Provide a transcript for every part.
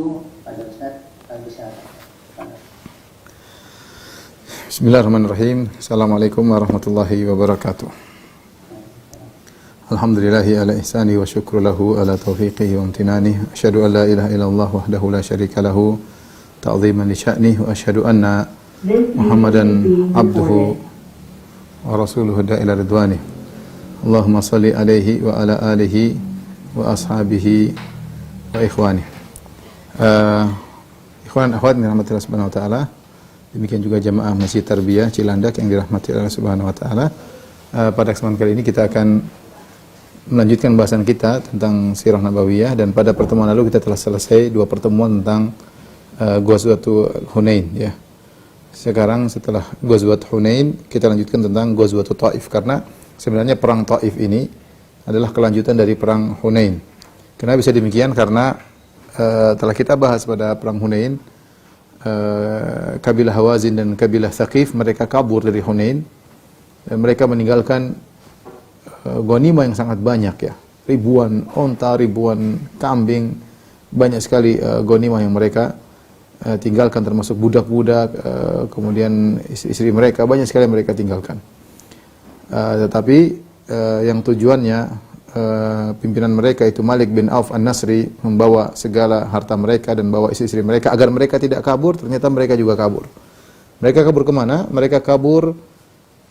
itu pada Ustaz bisa. Bismillahirrahmanirrahim. Assalamualaikum warahmatullahi wabarakatuh. Alhamdulillahi ala ihsani wa syukru lahu ala taufiqihi wa amtinani. Asyhadu an la ilaha illallah wahdahu la syarika lahu ta'ziman li sya'nih wa asyhadu anna Muhammadan abduhu wa rasuluhu da'ila ridwani. Allahumma salli alaihi wa ala alihi wa ashabihi wa ikhwani. Ikhwan akhwat yang dirahmati Allah Subhanahu wa taala. Demikian juga jamaah Masjid Tarbiyah Cilandak yang dirahmati Allah Subhanahu wa taala. Pada kesempatan kali ini kita akan melanjutkan bahasan kita tentang Sirah Nabawiyah, dan pada pertemuan lalu kita telah selesai 2 pertemuan tentang Ghazwatul Hunain ya. Sekarang setelah Ghazwat Hunain kita lanjutkan tentang Ghazwatul Taif, karena sebenarnya perang Taif ini adalah kelanjutan dari perang Hunain. Kenapa bisa demikian? Karena telah kita bahas pada perang Hunain, kabilah Hawazin dan kabilah Thaqif mereka kabur dari Hunain dan mereka meninggalkan ghanimah yang sangat banyak ya, ribuan onta, ribuan kambing, banyak sekali ghanimah yang mereka tinggalkan, termasuk budak-budak, kemudian istri-istri mereka, banyak sekali mereka tinggalkan. Tetapi yang tujuannya pimpinan mereka itu Malik bin Auf An-Nasri membawa segala harta mereka dan bawa istri-istri mereka agar mereka tidak kabur. Ternyata mereka juga kabur. Mereka kabur kemana? Mereka kabur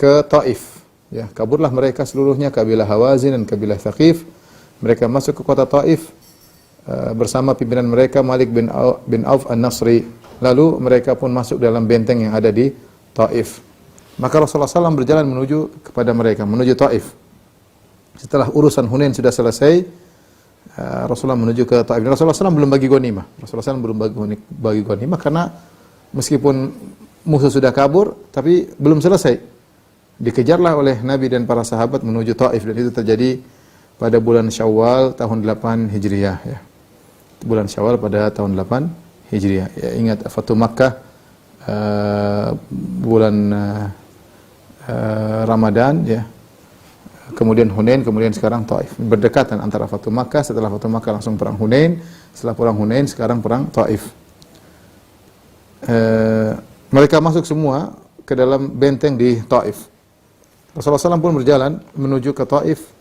ke Taif. Ya, kaburlah mereka seluruhnya, kabilah Hawazin dan kabilah Thaqif. Mereka masuk ke kota Taif bersama pimpinan mereka Malik bin Auf An-Nasri. Lalu mereka pun masuk dalam benteng yang ada di Taif. Maka Rasulullah SAW berjalan menuju kepada mereka, menuju Taif. Setelah urusan Hunain sudah selesai, Rasulullah menuju ke Taif. Rasulullah SAW belum bagi ghanimah. Rasulullah SAW belum bagi ghanimah karena meskipun musuh sudah kabur, tapi belum selesai. Dikejarlah oleh Nabi dan para sahabat menuju Taif, dan itu terjadi pada bulan Syawal tahun 8 Hijriah ya. Bulan Syawal pada tahun 8 Hijriah. Ya, ingat Fatu Makkah bulan Ramadan ya. Kemudian Hunain, kemudian sekarang Taif. Berdekatan antara Fatu Makkah, setelah Fatu Makkah langsung perang Hunain, setelah perang Hunain sekarang perang Taif. Mereka masuk semua ke dalam benteng di Taif. Rasulullah SAW pun berjalan menuju ke Taif,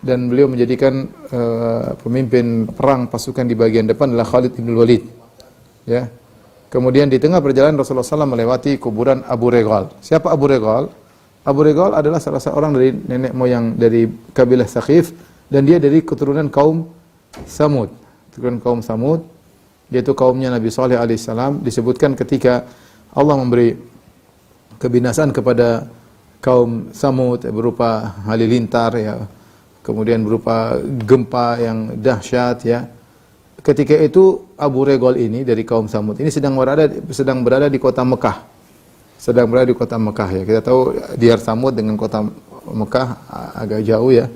dan beliau menjadikan pemimpin perang pasukan di bagian depan adalah Khalid bin Walid. Ya. Kemudian di tengah perjalanan Rasulullah SAW melewati kuburan Abu Regal. Siapa Abu Regal? Abu Regal adalah salah seorang dari nenek moyang dari kabilah Thaqif, dan dia dari keturunan kaum Samud. Keturunan kaum Samud, yaitu kaumnya Nabi Saleh alaihissalam. Disebutkan ketika Allah memberi kebinasaan kepada kaum Samud berupa halilintar ya, kemudian berupa gempa yang dahsyat ya. Ketika itu Abu Regal ini dari kaum Samud ini sedang berada di kota Mekah. Sedang berada di kota Mekah ya. Kita tahu Diyar Samud dengan kota Mekah agak jauh ya.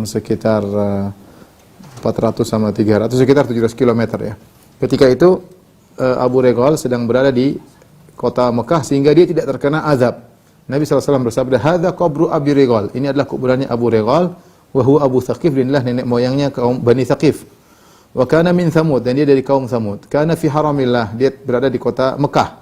Sekitar 400 sama 300, sekitar 700 km ya. Ketika itu Abu Regal sedang berada di kota Mekah sehingga dia tidak terkena azab. Nabi SAW bersabda, "Hadza qabru Abi Regal." Ini adalah kuburannya Abu Regal, wa huwa Abu Thaqif, dan inilah nenek moyangnya kaum Bani Thaqif. Wa kana min Thamud, dan dia dari kaum Thamud. Kana fi haramillah, dia berada di kota Mekah.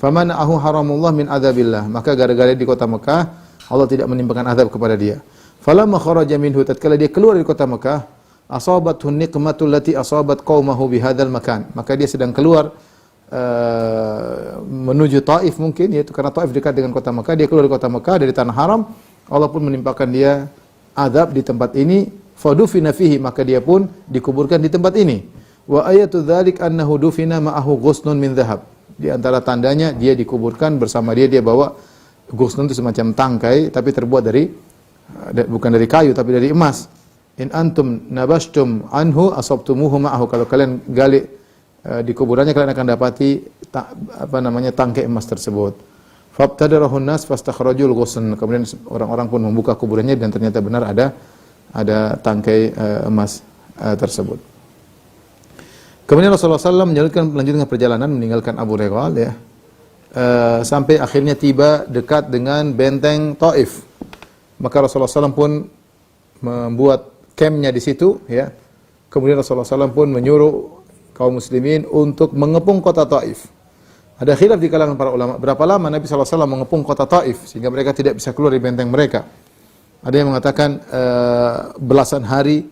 Famana'ahu haramullah min adzabillah, maka gara-gara di kota Mekah Allah tidak menimpakan azab kepada dia. Falamma kharaja minhu, tatkala dia keluar dari kota Mekah, asabathu niqmatul lati asabat qaumahu bihadzal makan, maka dia sedang keluar menuju Taif mungkin, yaitu karena Taif dekat dengan kota Mekah, dia keluar dari kota Mekah, dari tanah haram, Allah pun menimpakan dia azab di tempat ini. Fadufina fihi, maka dia pun dikuburkan di tempat ini. Wa ayatu dzalik annahu dufina ma'ahu ghusnun min dhahab. Di antara tandanya dia dikuburkan bersama dia bawa ghusnun, itu semacam tangkai tapi terbuat dari bukan dari kayu tapi dari emas. In antum nabashtum anhu asabtumuhu ma'ahu, kalau kalian gali di kuburannya kalian akan dapati tangkai emas tersebut. Fabtadarahun nas fastakhrajul ghusn, kemudian orang-orang pun membuka kuburannya dan ternyata benar ada tangkai emas tersebut. Kemudian Rasulullah SAW melanjutkan perjalanan meninggalkan Abu Regal ya, sampai akhirnya tiba dekat dengan benteng Taif. Maka Rasulullah SAW pun membuat campnya di situ ya, Kemudian Rasulullah SAW pun menyuruh kaum muslimin untuk mengepung kota Taif. Ada khilaf di kalangan para ulama, berapa lama Nabi SAW mengepung kota Taif sehingga mereka tidak bisa keluar dari benteng mereka. Ada yang mengatakan belasan hari,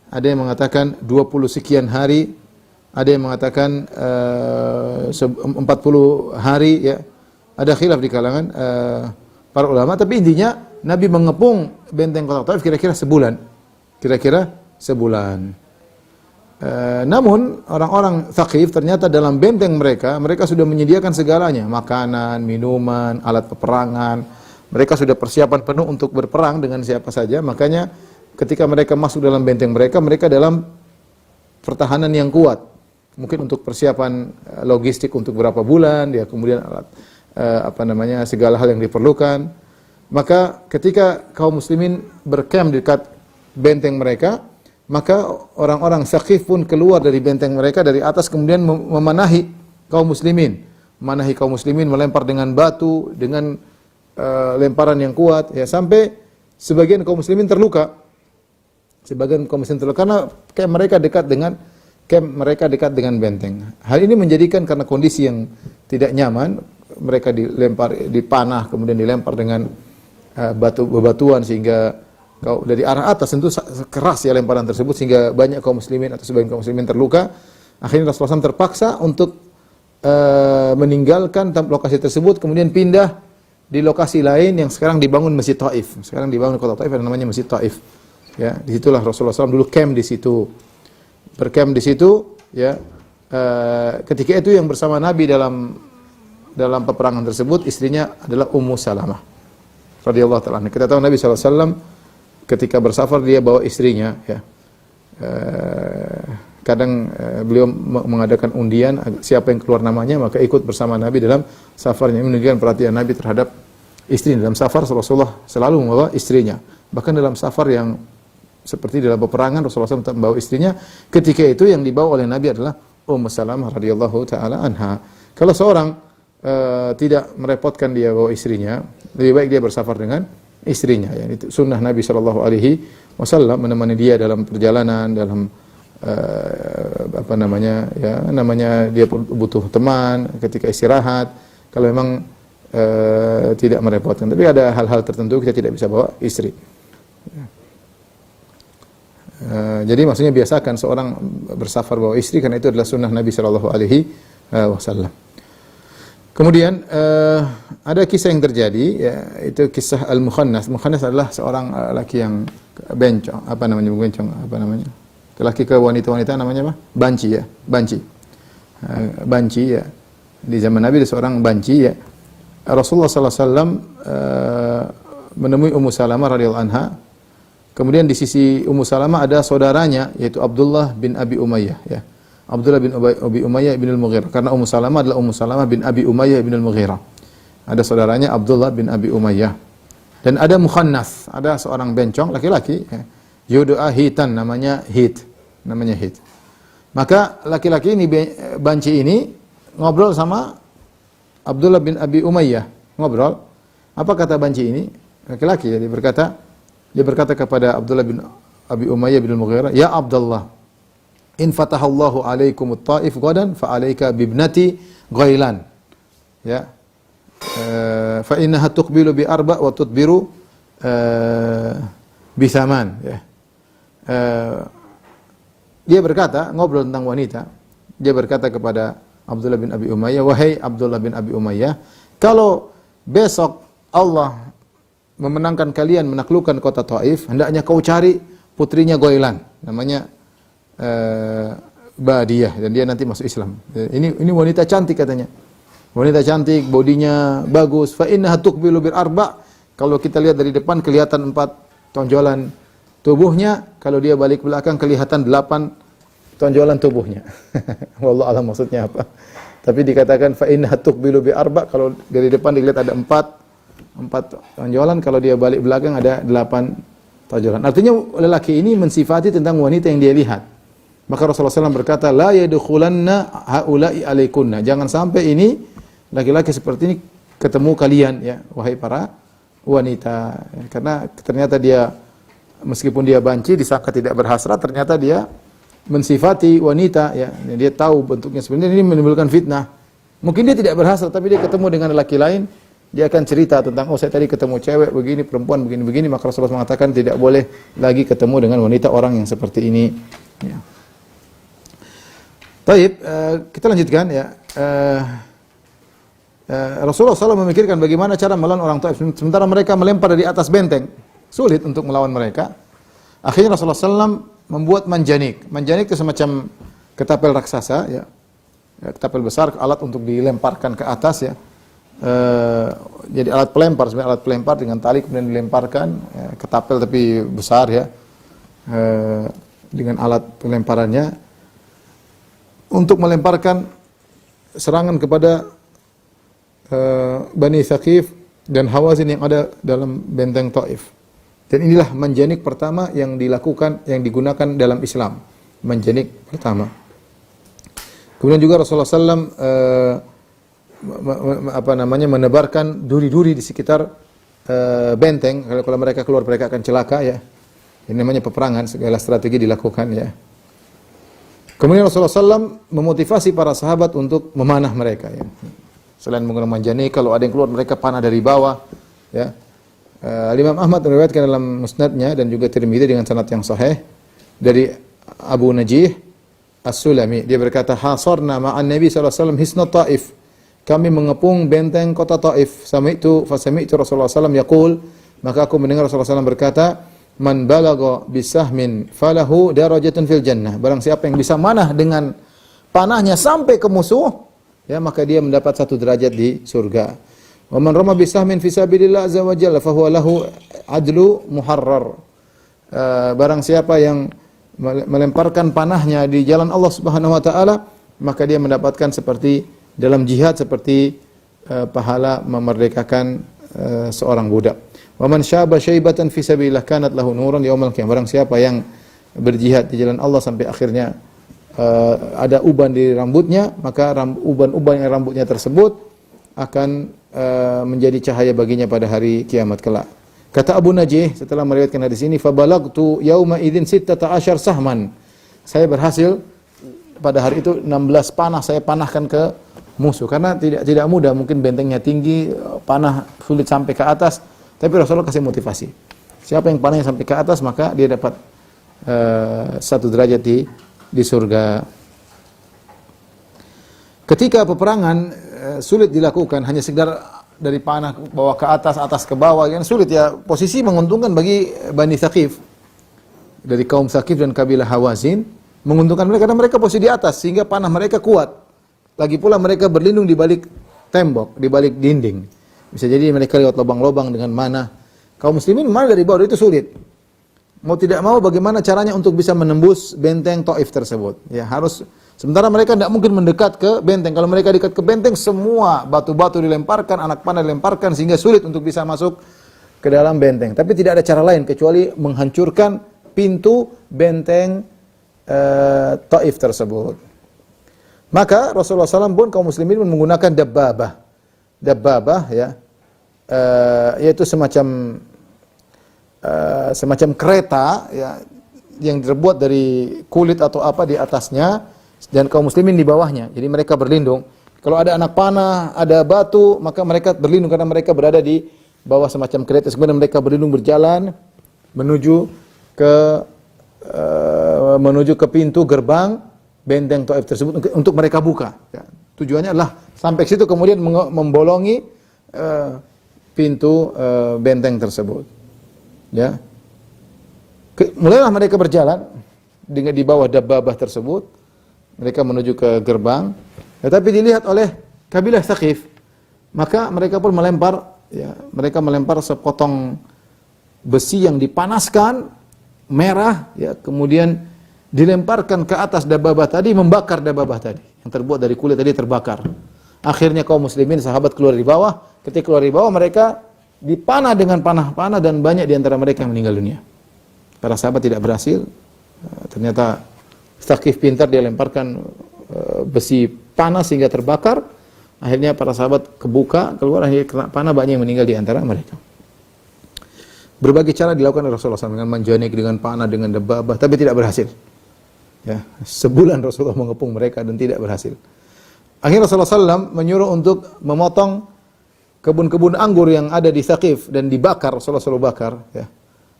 ada yang mengatakan 20 sekian hari, ada yang mengatakan 40 hari, ya. Ada khilaf di kalangan para ulama, tapi intinya Nabi mengepung benteng kota Taif kira-kira sebulan. Namun orang-orang Thaqif ternyata dalam benteng mereka sudah menyediakan segalanya, makanan, minuman, alat peperangan. Mereka sudah persiapan penuh untuk berperang dengan siapa saja. Makanya ketika mereka masuk dalam benteng mereka dalam pertahanan yang kuat. Mungkin untuk persiapan logistik untuk berapa bulan, ya, kemudian alat segala hal yang diperlukan. Maka ketika kaum muslimin berkem di dekat benteng mereka, maka orang-orang Thaqif pun keluar dari benteng mereka dari atas, kemudian memanahi kaum muslimin, melempar dengan batu, dengan lemparan yang kuat, ya, sampai sebagian kaum muslimin terluka. Karena camp mereka dekat dengan benteng. Hal ini menjadikan karena kondisi yang tidak nyaman, mereka dipanah, kemudian dilempar dengan bebatuan sehingga dari arah atas tentu keras ya lemparan tersebut sehingga banyak kaum muslimin atau sebagian kaum muslimin terluka. Akhirnya Rasulullah SAW terpaksa untuk meninggalkan lokasi tersebut, kemudian pindah di lokasi lain yang sekarang dibangun Masjid Taif. Sekarang dibangun kota Taif yang namanya Masjid Taif. Ya, disitulah Rasulullah SAW dulu camp di situ. Bercamp di situ, ya. Ketika itu yang bersama Nabi dalam peperangan tersebut istrinya adalah Ummu Salamah radhiyallahu taala. Kita tahu Nabi SAW ketika bersafar dia bawa istrinya, ya. Kadang beliau mengadakan undian siapa yang keluar namanya maka ikut bersama Nabi dalam safarnya. Menunjukkan perhatian Nabi terhadap istri. Dalam safar Rasulullah selalu membawa istrinya. Bahkan dalam safar yang seperti dalam peperangan Rasulullah SAW membawa istrinya. Ketika itu yang dibawa oleh Nabi adalah Ummu Salamah radhiyallahu taala anha. Kalau seorang tidak merepotkan dia bawa istrinya, lebih baik dia bersafar dengan istrinya, ya. Itu sunnah Nabi SAW menemani dia dalam perjalanan, dalam namanya dia butuh teman ketika istirahat. Kalau memang tidak merepotkan, tapi ada hal-hal tertentu kita tidak bisa bawa istri. Jadi maksudnya biasakan seorang bersafar bawa istri karena itu adalah sunnah Nabi SAW. Kemudian ada kisah yang terjadi, ya, itu kisah Al-Mukhannas. Mukhannas adalah seorang laki yang bencong, laki ke wanita-wanita namanya apa? Banci, ya, banci, ya. Di zaman Nabi ada seorang banci, ya. Rasulullah SAW menemui Ummu Salamah radhiyallahu anha. Kemudian di sisi Ummu Salamah ada saudaranya yaitu Abdullah bin Abi Umayyah, ya. Abdullah bin Abi Umayyah bin Al-Mughirah. Karena Ummu Salamah adalah Ummu Salamah bin Abi Umayyah bin Al-Mughirah. Ada saudaranya Abdullah bin Abi Umayyah. Dan ada Mukhannas, ada seorang bencong laki-laki, ya. Yud'a Hitan, namanya Hit. Maka laki-laki ini, banci ini ngobrol sama Abdullah bin Abi Umayyah. Ngobrol. Apa kata banci ini? Laki-laki, ya, dia berkata kepada Abdullah bin Abi Umayyah bin Al-Mughirah, "Ya Abdullah, in fatahallahu alaikum at-Taif ghadan fa alayka bibnati Ghailan." Ya. Fa innaha tuqbilu bi arba wa tudbiru bi thaman, ya. Dia berkata, ngobrol tentang wanita. Dia berkata kepada Abdullah bin Abi Umayyah, "Wahai Abdullah bin Abi Umayyah, kalau besok Allah memenangkan kalian menaklukkan kota Taif, hendaknya kau cari putrinya Ghailan, namanya Badiyah, dan dia nanti masuk Islam." Ini wanita cantik katanya. Wanita cantik, bodinya bagus. Fa innaha tuqbilu bil arba. Kalau kita lihat dari depan kelihatan 4 tonjolan tubuhnya, kalau dia balik belakang kelihatan 8 tonjolan tubuhnya. Wallahu a'lam maksudnya apa. Tapi dikatakan fa innaha tuqbilu bil arba, kalau dari depan dilihat ada 4 tonjolan, kalau dia balik belakang ada 8 tonjolan. Artinya lelaki ini mensifati tentang wanita yang dia lihat. Maka Rasulullah SAW berkata, "La yadkhulanna haula'i alaikunna." Jangan sampai ini laki-laki seperti ini ketemu kalian, ya, wahai para wanita. Karena ternyata dia meskipun dia banci disangka tidak berhasrat, ternyata dia mensifati wanita, ya, dia tahu bentuknya sebenarnya, ini menimbulkan fitnah. Mungkin dia tidak berhasil, tapi dia ketemu dengan laki lain, dia akan cerita tentang, oh saya tadi ketemu cewek begini, perempuan begini-begini, maka Rasulullah mengatakan tidak boleh lagi ketemu dengan wanita orang yang seperti ini. Ya. Baik, kita lanjutkan ya. Rasulullah SAW memikirkan bagaimana cara melawan orang Taif, sementara mereka melempar dari atas benteng, sulit untuk melawan mereka. Akhirnya Rasulullah SAW membuat manjanik. Manjanik itu semacam ketapel raksasa, ya, ketapel besar, alat untuk dilemparkan ke atas, ya. Jadi alat pelempar, sebenarnya alat pelempar dengan tali kemudian dilemparkan, ya, ketapel tapi besar, ya, dengan alat pelemparannya untuk melemparkan serangan kepada Bani Thaqif dan Hawazin yang ada dalam benteng Taif. Dan inilah manjanik pertama yang dilakukan, yang digunakan dalam Islam. Manjanik pertama. Kemudian juga Rasulullah SAW menebarkan duri-duri di sekitar benteng. Kalau mereka keluar, mereka akan celaka, ya. Ini namanya peperangan, segala strategi dilakukan, ya. Kemudian Rasulullah SAW memotivasi para sahabat untuk memanah mereka, ya. Selain menggunakan manjanik, kalau ada yang keluar mereka panah dari bawah, ya. Imam Ahmad meriwayatkan dalam musnadnya dan juga Tirmidzi dengan sanad yang sahih dari Abu Najih As-Sulami, dia berkata, hasarna ma'an Nabi sallallahu alaihi wasallam hisna Taif. Kami mengepung benteng kota Taif. Sami'tu Rasulullah sallallahu yaqul, maka aku mendengar Rasulullah sallallahu berkata, man balagha bisahmin falahu darajatun fil jannah. Barang siapa yang bisa manah dengan panahnya sampai ke musuh, ya, maka dia mendapat 1 derajat di surga. Wa man rama bisahmin fi sabilillah azza wa jalla fa huwa lahu adlu muharrar. Barang siapa yang melemparkan panahnya di jalan Allah Subhanahu wa taala, maka dia mendapatkan seperti dalam jihad, seperti pahala memerdekakan seorang budak. Wa man syaba syaibatan fi sabilillah kanat lahu nuran yaumal qiyamah. Barang siapa yang berjihad di jalan Allah sampai akhirnya ada uban di rambutnya, maka uban-uban yang rambutnya tersebut akan menjadi cahaya baginya pada hari kiamat kelak. Kata Abu Najih setelah meriwayatkan hadis ini, fa balagtu yauma idzin 16 sahman. Saya berhasil pada hari itu 16 panah saya panahkan ke musuh, karena tidak mudah, mungkin bentengnya tinggi, panah sulit sampai ke atas, tapi Rasulullah kasih motivasi. Siapa yang panahnya sampai ke atas, maka dia dapat 1 derajat di surga. Ketika peperangan sulit dilakukan, hanya sekedar dari panah bawah ke atas, atas ke bawah, kan sulit, ya. Posisi menguntungkan bagi Bani Thaqif, dari kaum Thaqif dan kabilah Hawazin, menguntungkan mereka karena mereka posisi di atas sehingga panah mereka kuat. Lagi pula mereka berlindung di balik tembok, di balik dinding. Bisa jadi mereka lewat lubang-lubang dengan mana. Kaum muslimin mana dari bawah itu sulit. Mau tidak mau bagaimana caranya untuk bisa menembus benteng Taif tersebut? Ya, harus. Sementara mereka tidak mungkin mendekat ke benteng. Kalau mereka dekat ke benteng, semua batu-batu dilemparkan, anak panah dilemparkan, sehingga sulit untuk bisa masuk ke dalam benteng. Tapi tidak ada cara lain kecuali menghancurkan pintu benteng Taif tersebut. Maka Rasulullah SAW pun kaum muslimin menggunakan dabbabah. Dabbabah, ya, yaitu semacam kereta, ya, yang terbuat dari kulit atau apa di atasnya, dan kaum muslimin di bawahnya. Jadi mereka berlindung. Kalau ada anak panah, ada batu, maka mereka berlindung karena mereka berada di bawah semacam kereta. Kemudian mereka berlindung berjalan menuju ke pintu gerbang benteng Taif tersebut untuk mereka buka. Ya. Tujuannya adalah sampai ke situ kemudian membolongi pintu benteng tersebut. Ya. Mulailah mereka berjalan dengan di bawah dabbabah tersebut. Mereka menuju ke gerbang, tetapi dilihat oleh kabilah Thaqif, maka mereka pun melempar, ya, mereka melempar sepotong besi yang dipanaskan merah, ya, kemudian dilemparkan ke atas dabbabah tadi, membakar dabbabah tadi yang terbuat dari kulit tadi, terbakar. Akhirnya kaum muslimin sahabat keluar di bawah. Ketika keluar di bawah, mereka dipanah dengan panah-panah dan banyak di antara mereka yang meninggal dunia. Para sahabat tidak berhasil. Ternyata Thaqif pintar, dia lemparkan besi panas sehingga terbakar. Akhirnya para sahabat keluar, akhirnya kena panah, banyak yang meninggal di antara mereka. Berbagai cara dilakukan oleh Rasulullah SAW dengan manjanik, dengan panah, dengan dabbabah, tapi tidak berhasil. Ya, sebulan Rasulullah mengepung mereka dan tidak berhasil. Akhirnya Rasulullah SAW menyuruh untuk memotong kebun-kebun anggur yang ada di Thaqif dan dibakar, Rasulullah SAW bakar, ya,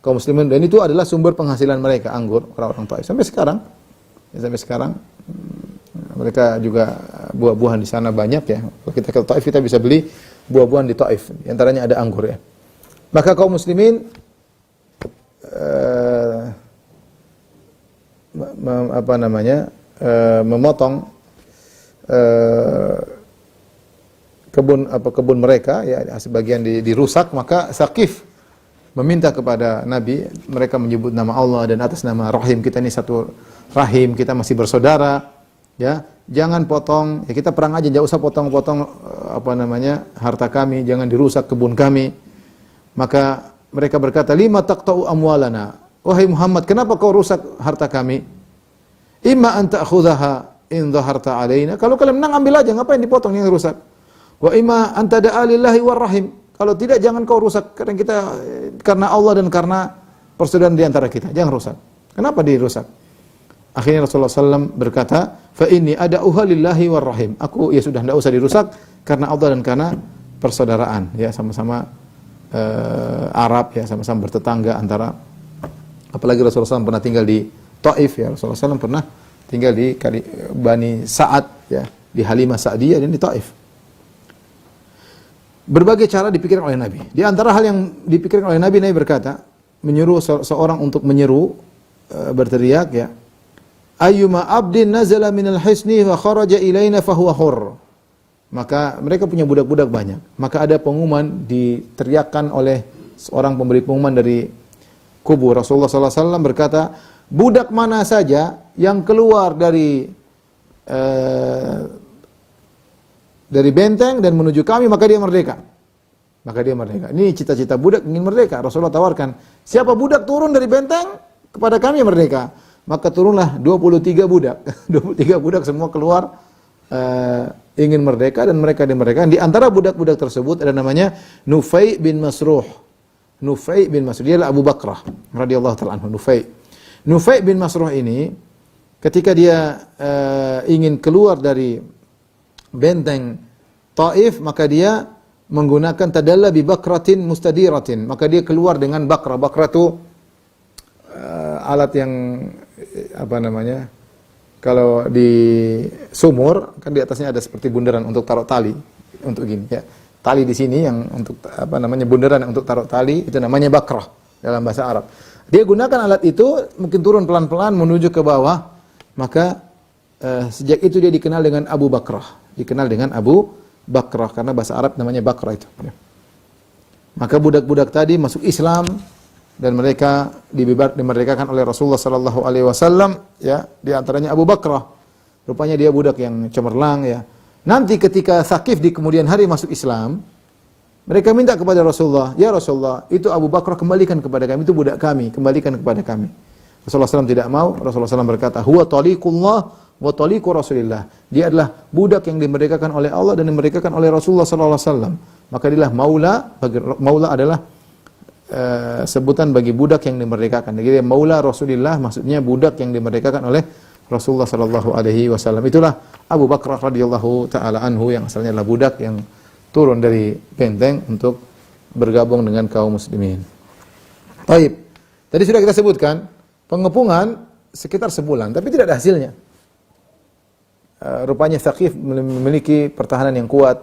kaum muslimin, dan itu adalah sumber penghasilan mereka, anggur, orang-orang Taif. Sampai sekarang, ya, mereka juga buah-buahan di sana banyak, ya. Kalau kita ke Taif kita bisa beli buah-buahan di Taif, di antaranya ada anggur, ya. Maka kaum muslimin memotong kebun mereka, ya, sebagian dirusak. Maka Saqif meminta kepada Nabi, mereka menyebut nama Allah dan atas nama Rahim, kita ini satu rahim, kita masih bersaudara, ya, jangan potong, ya, kita perang aja, jangan usah potong-potong harta kami, jangan dirusak kebun kami. Maka mereka berkata, lima taqta'u amwalana, wahai Muhammad, kenapa kau rusak harta kami? Imma an ta'khudhaha in dhaharta alaina, kalau kalian menang ambil aja, ngapain dipotong yang rusak? Wa imma an tada'a lillahi warrahim, kalau tidak jangan kau rusak, karena Allah dan karena persaudaraan di antara kita, jangan rusak. Kenapa dirusak? Akhirnya Rasulullah SAW berkata, fa inni ada'uha lillahi warrahim, aku ya sudah tidak usah dirusak karena Allah dan karena persaudaraan, ya, sama-sama Arab, ya, sama-sama bertetangga antara. Apalagi Rasulullah SAW pernah tinggal di Taif, ya, Rasulullah SAW pernah tinggal di Bani Sa'ad, ya, di Halimah Sa'diyah dan di Taif. Berbagai cara dipikirkan oleh Nabi. Di antara hal yang dipikirkan oleh Nabi berkata, menyuruh seorang untuk menyeru, berteriak, ya, ayyuma abdin nazala minal hisni wa kharaja ilaina fahuwa hur. Maka mereka punya budak-budak banyak. Maka ada pengumuman diteriakkan oleh seorang pemberi pengumuman dari kubur. Rasulullah SAW berkata, budak mana saja yang keluar dari benteng dan menuju kami, maka dia merdeka. Maka dia merdeka. Ini cita-cita budak ingin merdeka. Rasulullah tawarkan, siapa budak turun dari benteng, kepada kami merdeka. Maka turunlah 23 budak. 23 budak semua keluar ingin merdeka, dan mereka dimerdekakan. Di antara budak-budak tersebut ada namanya Nufai bin Masruh. Nufai bin Masruh, dia adalah Abu Bakrah radhiyallahu ta'ala anhu. Nufai bin Masruh ini ketika dia ingin keluar dari benteng Taif, maka dia menggunakan tadalla bi bakratin mustadiratin. Maka dia keluar dengan bakrah. Bakrah itu alat yang kalau di sumur kan di atasnya ada seperti bundaran untuk taruh tali, untuk gini, ya. Tali di sini yang untuk bundaran yang untuk taruh tali, itu namanya bakrah dalam bahasa Arab. Dia gunakan alat itu, mungkin turun pelan-pelan menuju ke bawah. Maka sejak itu dia dikenal dengan Abu Bakrah. Dikenal dengan Abu Bakrah karena bahasa Arab namanya bakrah itu, ya. Maka budak-budak tadi masuk Islam dan mereka dimerdekakan oleh Rasulullah sallallahu alaihi wasallam, ya, di antaranya Abu Bakrah. Rupanya dia budak yang cemerlang, ya. Nanti ketika Thaqif di kemudian hari masuk Islam, mereka minta kepada Rasulullah, ya Rasulullah, itu Abu Bakrah kembalikan kepada kami, itu budak kami, kembalikan kepada kami. Rasulullah SAW tidak mau. Rasulullah SAW berkata, huwa taliqullah wa taliqu Rasulillah. Dia adalah budak yang dimerdekakan oleh Allah dan dimerdekakan oleh Rasulullah SAW. Maka dialah maula. Maula adalah sebutan bagi budak yang dimerdekakan. Jadi maula Rasulillah maksudnya budak yang dimerdekakan oleh Rasulullah sallallahu alaihi wasallam. Itulah Abu Bakrah radhiyallahu taala anhu yang asalnya adalah budak yang turun dari benteng untuk bergabung dengan kaum muslimin. Baik. Tadi sudah kita sebutkan pengepungan sekitar sebulan, tapi tidak ada hasilnya. Rupanya Thaqif memiliki pertahanan yang kuat,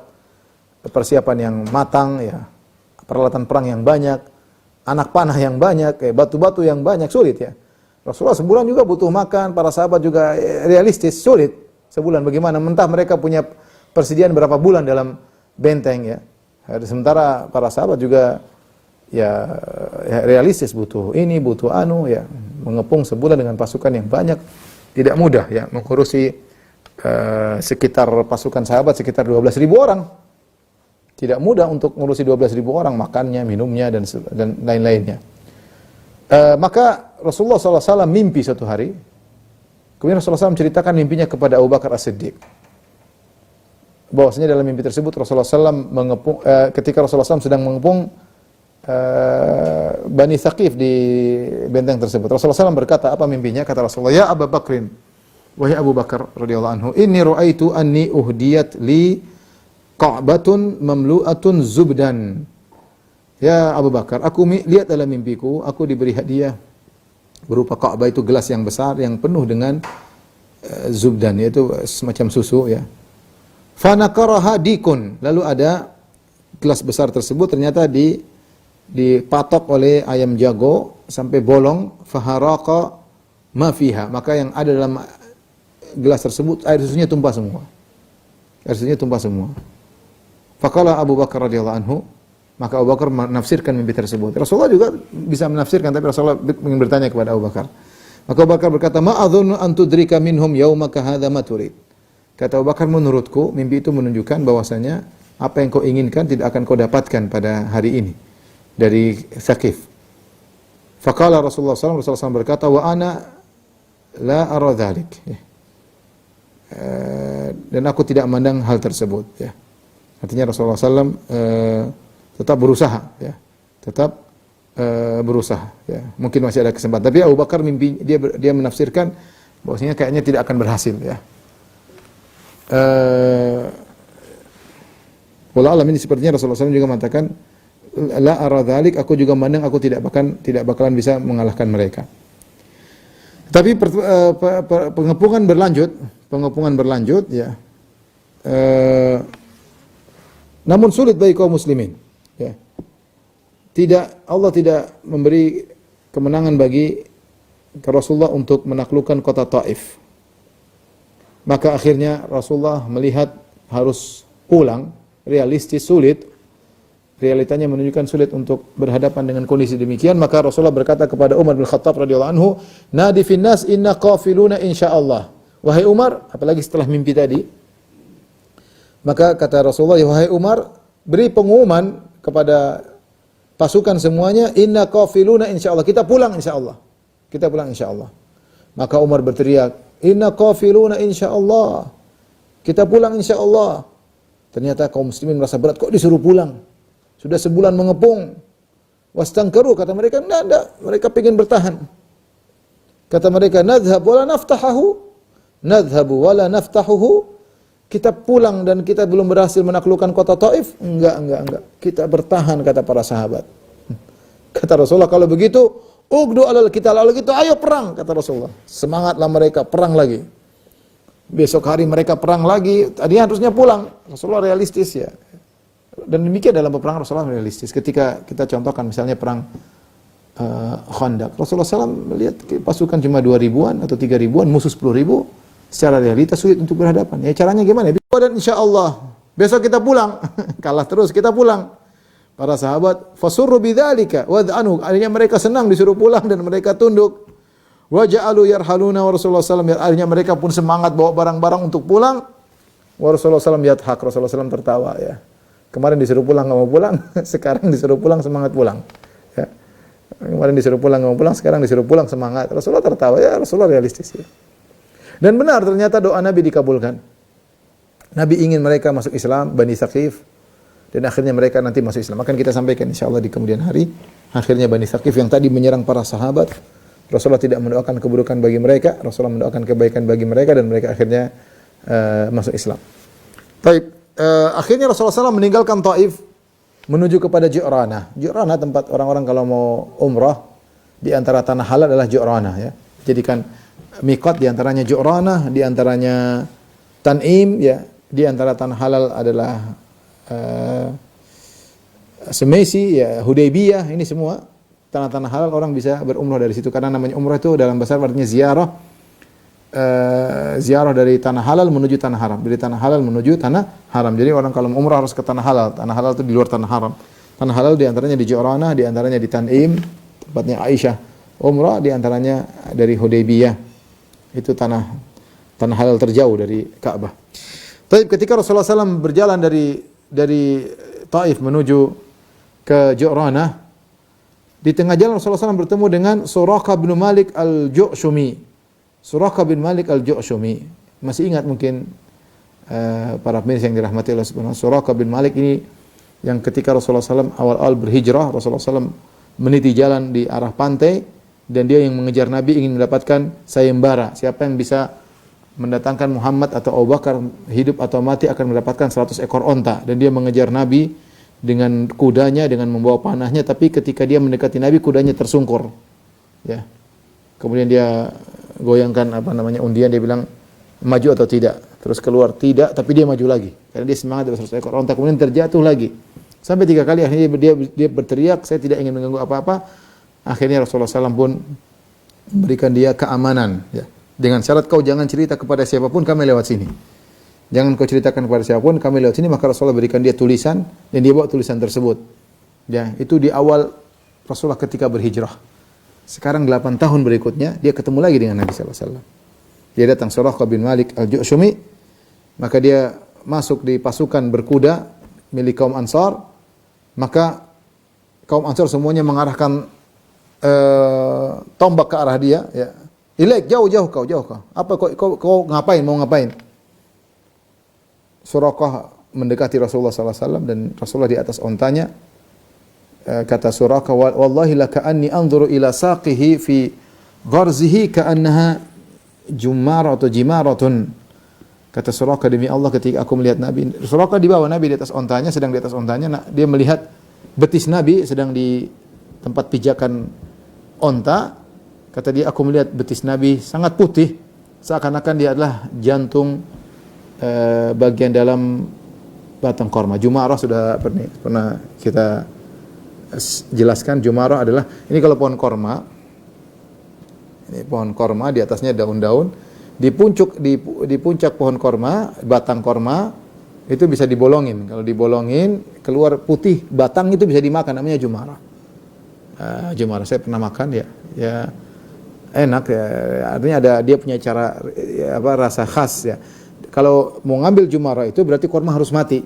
persiapan yang matang, ya, peralatan perang yang banyak, anak panah yang banyak, batu-batu yang banyak, sulit, ya. Rasulullah sebulan juga butuh makan, para sahabat juga realistis, sulit. Sebulan bagaimana? Mentah mereka punya persediaan berapa bulan dalam benteng, ya. Sementara para sahabat juga ya realistis, butuh ini, butuh anu, ya. Mengepung sebulan dengan pasukan yang banyak tidak mudah, ya, mengurusi sekitar pasukan sahabat sekitar 12.000 orang. Tidak mudah untuk mengurusi 12.000 orang, makannya, minumnya dan lain-lainnya. Maka Rasulullah SAW mimpi suatu hari. Kemudian Rasulullah SAW menceritakan mimpinya kepada Abu Bakar As-Siddiq. Bahwasanya dalam mimpi tersebut Rasulullah SAW ketika Rasulullah SAW sedang mengepung Bani Thaqif di benteng tersebut. Rasulullah SAW berkata, apa mimpinya? Kata Rasulullah, ya Abu Bakrin, wahai Abu Bakar radhiyallahu anhu, inni ra'aitu anni uhdiyat li qa'batun mamlu'atun zubdan. Ya Abu Bakar, aku lihat dalam mimpiku, aku diberi hadiah berupa Ka'bah, itu gelas yang besar yang penuh dengan zubdan, yaitu semacam susu ya. Fanaqaraha dikun. Lalu ada gelas besar tersebut ternyata dipatok oleh ayam jago sampai bolong, faharaqa ma fiha. Maka yang ada dalam gelas tersebut air susunya tumpah semua. Air susunya tumpah semua. Faqala Abu Bakar radhiyallahu anhu, maka Abu Bakar menafsirkan mimpi tersebut. Rasulullah juga bisa menafsirkan, tapi Rasulullah ingin bertanya kepada Abu Bakar. Maka Abu Bakar berkata, ma adzunnu an tudrika minhum yaumaka hadza ma turid. Kata Abu Bakar, menurutku mimpi itu menunjukkan bahwasanya apa yang kau inginkan tidak akan kau dapatkan pada hari ini dari Thaqif. Faqala Rasulullah SAW berkata, wa ana la ara dzalik. Dan aku tidak memandang hal tersebut ya. Artinya Rasulullah SAW tetap berusaha ya. Tetap berusaha ya. Mungkin masih ada kesempatan. Tapi Abu Bakar mimpi dia menafsirkan bahwasanya kayaknya tidak akan berhasil ya. Wallahu alam, ini sepertinya Rasulullah SAW juga mengatakan la ara dzalik, aku juga memandang aku tidak bakalan bisa mengalahkan mereka. Tapi pengepungan berlanjut ya. Namun sulit bagi kaum muslimin ya. Allah tidak memberi kemenangan bagi Rasulullah untuk menaklukkan kota Taif. Maka akhirnya Rasulullah melihat harus pulang, realistis, sulit. Realitanya menunjukkan sulit untuk berhadapan dengan kondisi demikian. Maka Rasulullah berkata kepada Umar bin Khattab radhiyallahu anhu, nadi finnas inna qafiluna insyaallah. Wahai Umar, apalagi setelah mimpi tadi, maka kata Rasulullah, wahai Umar, beri pengumuman kepada pasukan semuanya, inna qafiluna insyaallah, kita pulang insyaallah. Kita pulang insyaallah. Maka Umar berteriak, inna qafiluna insyaallah. Kita pulang insyaallah. Ternyata kaum muslimin merasa berat, kok disuruh pulang? Sudah sebulan mengepung. Wastangkaru, kata mereka, enggak, mereka ingin bertahan. Kata mereka, nadhhab wala naftahahu. Nadhhabu wala naftahuhu. Kita pulang dan kita belum berhasil menaklukkan kota Taif? Enggak. Kita bertahan, kata para sahabat. Kata Rasulullah, kalau begitu, ugdu alal kita, lalu gitu, ayo perang, kata Rasulullah. Semangatlah mereka, perang lagi. Besok hari mereka perang lagi, tadinya harusnya pulang. Rasulullah realistis ya. Dan demikian dalam peperangan Rasulullah realistis. Ketika kita contohkan misalnya perang Khandaq, Rasulullah SAW melihat pasukan cuma 2.000-an atau 3.000-an, musuh 10.000, secara realitas sulit untuk berhadapan. Ya caranya gimana? Dan insya Allah besok kita pulang. Kalah terus kita pulang. Para sahabat fasurru bidzalika wad'anu, akhirnya mereka senang disuruh pulang dan mereka tunduk. Wa ja'alu yarhaluna wa Rasulullah SAW, akhirnya mereka pun semangat bawa barang-barang untuk pulang. Wa Rasulullah SAW yadhak, Rasulullah SAW tertawa ya. Kemarin disuruh pulang enggak mau pulang, sekarang disuruh pulang semangat pulang. Ya. Kemarin disuruh pulang enggak mau pulang, sekarang disuruh pulang semangat. Rasulullah tertawa ya, Rasulullah realistis ya. Dan benar ternyata doa Nabi dikabulkan. Nabi ingin mereka masuk Islam, Bani Thaqif, dan akhirnya mereka nanti masuk Islam. Akan kita sampaikan insyaallah di kemudian hari. Akhirnya Bani Thaqif yang tadi menyerang para sahabat, Rasulullah tidak mendoakan keburukan bagi mereka, Rasulullah mendoakan kebaikan bagi mereka dan mereka akhirnya masuk Islam. Baik, akhirnya Rasulullah SAW meninggalkan Taif menuju kepada Ju'ranah. Ju'ranah tempat orang-orang kalau mau umrah, di antara tanah halal adalah Ju'ranah ya. Jadikan miqat di antaranya Ju'ranah, di antaranya Tan'im ya, di antara tanah halal adalah Semesi ya, Hudaybiyah, ini semua tanah-tanah halal, orang bisa berumrah dari situ karena namanya umrah itu dalam bahasa artinya ziarah. Ziarah dari tanah halal menuju tanah haram, dari tanah halal menuju tanah haram. Jadi orang kalau umrah harus ke tanah halal. Tanah halal itu di luar tanah haram. Tanah halal di antaranya di Ju'ranah, di antaranya di Tan'im, tempatnya Aisyah umrah, di antaranya dari Hudaybiyah. Itu tanah halal terjauh dari Ka'bah. Tapi ketika Rasulullah SAW berjalan dari Taif menuju ke Ju'ranah, di tengah jalan Rasulullah SAW bertemu dengan Suraqah bin Malik al-Ju'shumi. Suraqah bin Malik al-Ju'shumi. Masih ingat mungkin para pemirsa yang dirahmati Allah Subhanahu wa taala, Suraqah bin Malik ini yang ketika Rasulullah SAW awal-awal berhijrah, Rasulullah SAW meniti jalan di arah pantai, dan dia yang mengejar Nabi ingin mendapatkan sayembara. Siapa yang bisa mendatangkan Muhammad atau Abu Bakar hidup atau mati akan mendapatkan 100 ekor onta. Dan dia mengejar Nabi dengan kudanya, dengan membawa panahnya, tapi ketika dia mendekati Nabi, kudanya tersungkur. Ya. Kemudian dia goyangkan undian, dia bilang maju atau tidak. Terus keluar tidak, tapi dia maju lagi. Karena dia semangat dapat 100 ekor onta. Kemudian terjatuh lagi. Sampai 3 kali akhirnya dia berteriak, saya tidak ingin mengganggu apa-apa. Akhirnya Rasulullah SAW pun memberikan dia keamanan. Ya. Dengan syarat kau jangan cerita kepada siapapun, kami lewat sini. Jangan kau ceritakan kepada siapapun, kami lewat sini. Maka Rasulullah berikan dia tulisan, dan dia bawa tulisan tersebut. Ya, itu di awal Rasulullah ketika berhijrah. Sekarang 8 tahun berikutnya, dia ketemu lagi dengan Nabi SAW. Dia datang Suraqah bin Malik al-Ju'shumi, maka dia masuk di pasukan berkuda milik kaum Ansar, maka kaum Ansar semuanya mengarahkan tombak ke arah dia. Ya. Ilaik, jauh kau. Apa kau ngapain? Mau ngapain? Suraqah mendekati Rasulullah SAW dan Rasulullah di atas ontanya. Kata Suraqah, wallahi laka'anni anzuru ila saqihi fi gharzihi ka'annaha jumar atau jimaratun. Kata Suraqah, demi Allah ketika aku melihat Nabi, Suraqah dibawa Nabi di atas ontanya, sedang di atas ontanya, dia melihat betis Nabi sedang di tempat pijakan onta. Kata dia, aku melihat betis Nabi sangat putih, seakan-akan dia adalah jantung bagian dalam batang korma. Jumarah sudah pernah kita jelaskan. Jumarah adalah, ini kalau pohon korma, ini pohon korma, di atasnya daun-daun, di puncak pohon korma, batang korma itu bisa dibolongin. Kalau dibolongin keluar putih, batang itu bisa dimakan, namanya jumarah. Jumarah saya pernah makan, ya enak ya. Artinya dia punya cara rasa khas ya. Kalau mau ngambil jumarah itu berarti korma harus mati.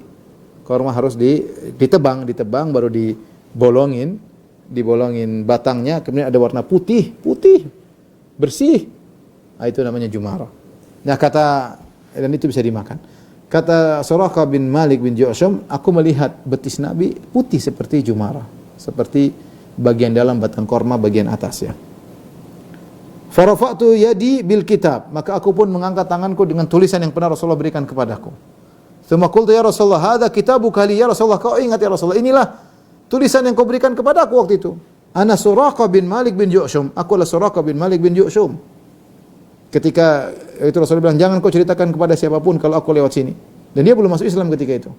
Korma harus ditebang baru dibolongin batangnya, kemudian ada warna putih, bersih. Itu namanya jumarah. Nah, dan itu bisa dimakan. Kata Suraqah bin Malik bin Ju'shum, aku melihat betis Nabi putih seperti jumarah, seperti bagian dalam batang korma bagian atas ya. Farafa'tu yadi bil kitab, maka aku pun mengangkat tanganku dengan tulisan yang pernah Rasulullah berikan kepadaku. Tsumma qultu ya Rasulullah, hadza kitabuka li ya Rasulullah, kau ingat ya Rasulullah, inilah tulisan yang kau berikan kepadaku waktu itu. Ana Suraqah bin Malik bin Ju'shum, aku adalah Suraqah bin Malik bin Ju'shum. Ketika itu Rasulullah bilang, jangan kau ceritakan kepada siapapun kalau aku lewat sini. Dan dia belum masuk Islam ketika itu.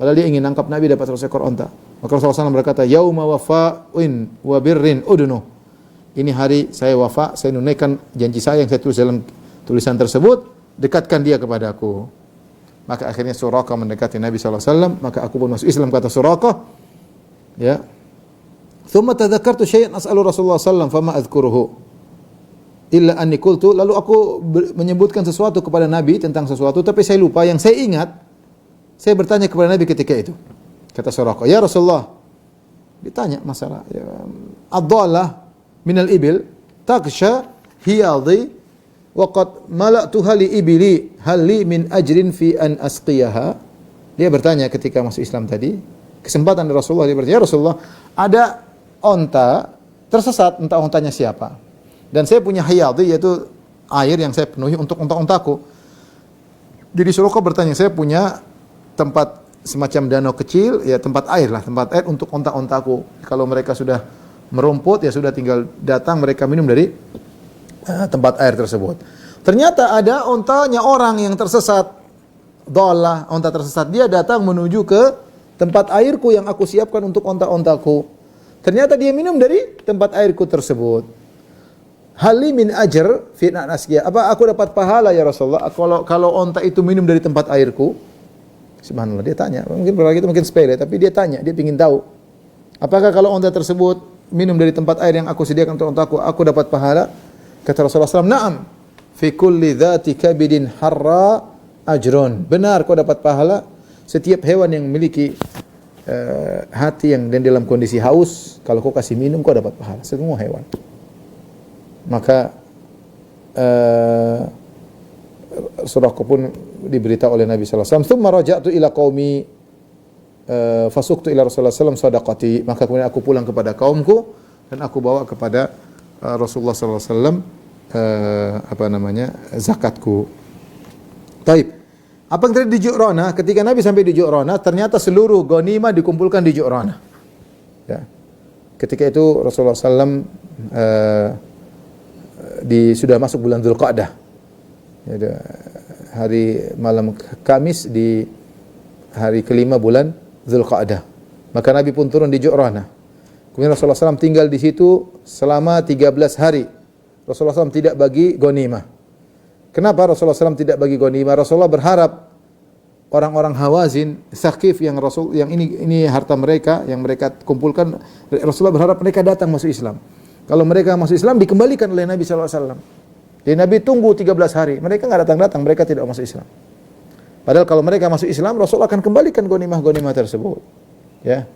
Padahal dia ingin nangkap Nabi dapat 100 ekor onta. Maka Rasulullah SAW berkata, yauma wafa'in wa birrin udunu. Ini hari saya wafa, saya tunaikan janji saya yang saya tulis dalam tulisan tersebut, dekatkan dia kepada aku. Maka akhirnya Suraqah mendekati Nabi SAW, maka aku pun masuk Islam, kata Suraqah. Ya. Thumma tadzakartu syai'an as'alu Rasulullah SAW fama adhkuruhu illa anni qultu, lalu aku menyebutkan sesuatu kepada Nabi tentang sesuatu, tapi saya lupa. Yang saya ingat, saya bertanya kepada Nabi ketika itu. Kata Suraqah, ya Rasulullah, ditanya masalah ad-dhallah minal ibil taksha hiyadhi wa qad mala'tuha li ibili hal li min ajrin fi an asqiyaha. Dia bertanya ketika masuk Islam tadi, kesempatan dari Rasulullah, dia bertanya, ya Rasulullah, ada onta tersesat, entah ontanya siapa. Dan saya punya hiyadhi, yaitu air yang saya penuhi untuk onta-ontaku. Jadi Suraqah bertanya, saya punya tempat semacam danau kecil, ya tempat air untuk onta-ontaku. Kalau mereka sudah merumput, ya sudah tinggal datang mereka minum dari tempat air tersebut. Ternyata ada ontanya orang yang tersesat, dhalah, onta tersesat. Dia datang menuju ke tempat airku yang aku siapkan untuk onta-ontaku. Ternyata dia minum dari tempat airku tersebut. Hali min ajr fi an-asqiya. Apa aku dapat pahala ya Rasulullah kalau onta itu minum dari tempat airku? Subhanallah, dia tanya. Mungkin berarti itu mungkin sepele, tapi dia tanya, dia ingin tahu. Apakah kalau onta tersebut minum dari tempat air yang aku sediakan untuk ontaku, aku dapat pahala? Kata Rasulullah SAW, na'am. Fi kulli dhati kabidin harra ajrun. Benar, kau dapat pahala. Setiap hewan yang memiliki hati yang dan dalam kondisi haus, kalau kau kasih minum, kau dapat pahala. Semua hewan. Maka Suraqah pun diberitahu oleh Nabi sallallahu alaihi wasallam, "Tsumma raja'tu ila qaumi." Fasuktu ila Rasulullah sallallahu alaihi wasallam sadaqati, maka kemudian aku pulang kepada kaumku dan aku bawa kepada Rasulullah sallallahu alaihi wasallam zakatku. Taib. Apa yang terjadi di Ju'rana? Ketika Nabi sampai di Ju'rana, ternyata seluruh ghanimah dikumpulkan di Ju'rana. Ya. Ketika itu Rasulullah sallallahu sudah masuk bulan Dzulqa'dah. Ya, hari malam Kamis di hari kelima bulan Dzulqa'dah. Maka Nabi pun turun di Ju'rana. Kemudian Rasulullah SAW tinggal di situ selama 13 hari. Rasulullah SAW tidak bagi ghanimah. Kenapa Rasulullah SAW tidak bagi ghanimah? Rasulullah berharap orang-orang Hawazin, Tsaqif yang ini harta mereka yang mereka kumpulkan, Rasulullah berharap mereka datang masuk Islam. Kalau mereka masuk Islam dikembalikan oleh Nabi SAW. Jadi Nabi tunggu 13 hari. Mereka enggak datang-datang, mereka tidak masuk Islam. Padahal kalau mereka masuk Islam, Rasul akan kembalikan ghanimah-ghanimah tersebut. Ya.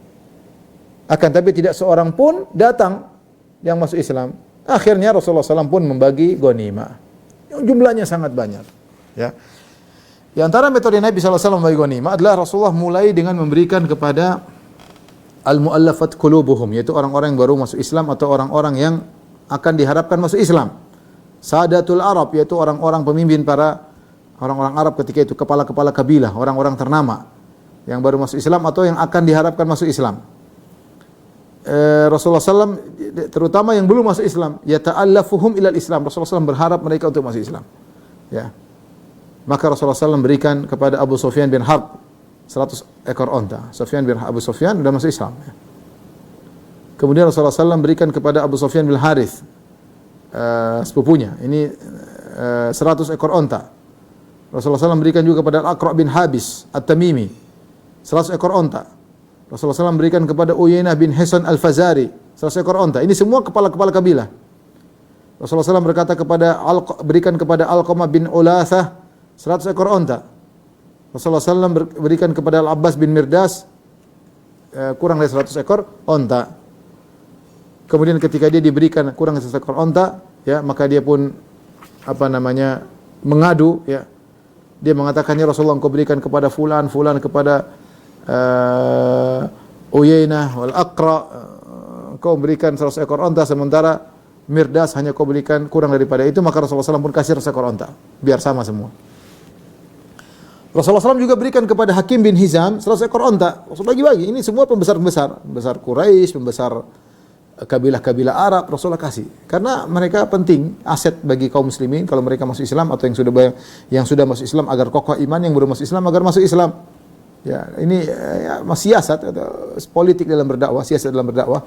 Akan tapi tidak seorang pun datang yang masuk Islam. Akhirnya Rasulullah SAW pun membagi ghanimah. Yang jumlahnya sangat banyak. Ya. Di antara metode Nabi SAW membagi ghanimah adalah Rasulullah mulai dengan memberikan kepada al-mu'allafat qulubuhum, yaitu orang-orang yang baru masuk Islam atau orang-orang yang akan diharapkan masuk Islam. Sadatul Arab, yaitu orang-orang pemimpin para orang-orang Arab ketika itu, kepala-kepala kabilah, orang-orang ternama yang baru masuk Islam atau yang akan diharapkan masuk Islam. Rasulullah SAW, terutama yang belum masuk Islam, yata'allafuhum ilal Islam. Rasulullah SAW berharap mereka untuk masuk Islam. Ya. Maka Rasulullah SAW berikan kepada Abu Sufyan bin Harb 100 ekor onta. Abu Sufyan sudah masuk Islam. Ya. Kemudian Rasulullah SAW berikan kepada Abu Sufyan bin Harith, sepupunya, ini 100 ekor onta. Rasulullah SAW berikan juga kepada Al-Aqra' bin Habis At-Tamimi 100 ekor onta. Rasulullah SAW berikan kepada Uyainah bin Hisan Al-Fazari 100 ekor onta. Ini semua kepala-kepala kabilah. Rasulullah SAW berkata berikan kepada Alqamah bin Ulathah 100 ekor onta. Rasulullah SAW berikan kepada Al-Abbas bin Mirdas kurang dari 100 ekor onta. Kemudian ketika dia diberikan kurang dari 100 ekor onta, ya, maka dia pun mengadu, ya. Dia mengatakannya, Rasulullah, engkau berikan kepada fulan kepada Uyainah wal Aqra, engkau berikan 100 ekor onta, sementara Mirdas hanya kau berikan kurang daripada itu. Maka Rasulullah SAW pun kasih 100 ekor onta, biar sama semua. Rasulullah SAW juga berikan kepada Hakim bin Hizam 100 ekor onta. Rasul bagi-bagi. Ini semua pembesar Quraisy, pembesar kabilah-kabilah Arab, Rasulullah kasih. Karena mereka penting, aset bagi kaum muslimin kalau mereka masuk Islam atau yang sudah masuk Islam agar kokoh iman, yang belum masuk Islam agar masuk Islam. Ya, ini siasat atau politik dalam berdakwah, siasat dalam berdakwah,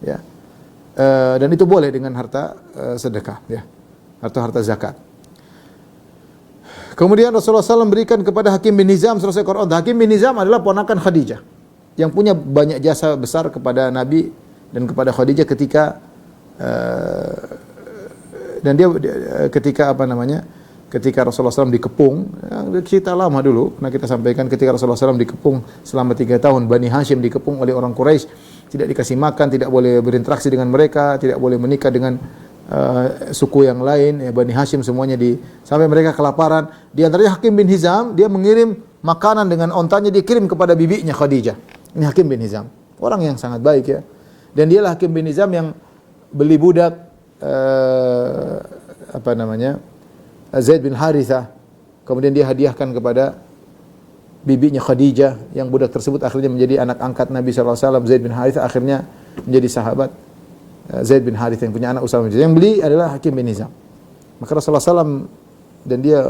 ya. Dan itu boleh dengan harta sedekah, ya. Harta zakat. Kemudian Rasulullah SAW berikan kepada Hakim bin Hizam 100 ekor onta. Hakim bin Hizam adalah ponakan Khadijah yang punya banyak jasa besar kepada Nabi dan kepada Khadijah ketika ketika Rasulullah SAW dikepung. Cerita lama dulu pernah kita sampaikan, ketika Rasulullah SAW dikepung selama 3 tahun. Bani Hashim dikepung oleh orang Quraisy, tidak dikasih makan, tidak boleh berinteraksi dengan mereka, tidak boleh menikah dengan suku yang lain, ya, Bani Hashim semuanya sampai mereka kelaparan. Di antaranya Hakim bin Hizam, dia mengirim makanan dengan ontanya, dikirim kepada bibinya Khadijah. Ini Hakim bin Hizam, orang yang sangat baik, ya. Dan dialah Hakim bin Hizam yang beli budak Zaid bin Harithah. Kemudian dia hadiahkan kepada bibinya Khadijah, yang budak tersebut akhirnya menjadi anak angkat Nabi SAW. Zaid bin Harithah akhirnya menjadi sahabat Zaid bin Harithah yang punya anak Usamah bin Zaid. Yang beli adalah Hakim bin Hizam. Maka Rasulullah SAW, dan dia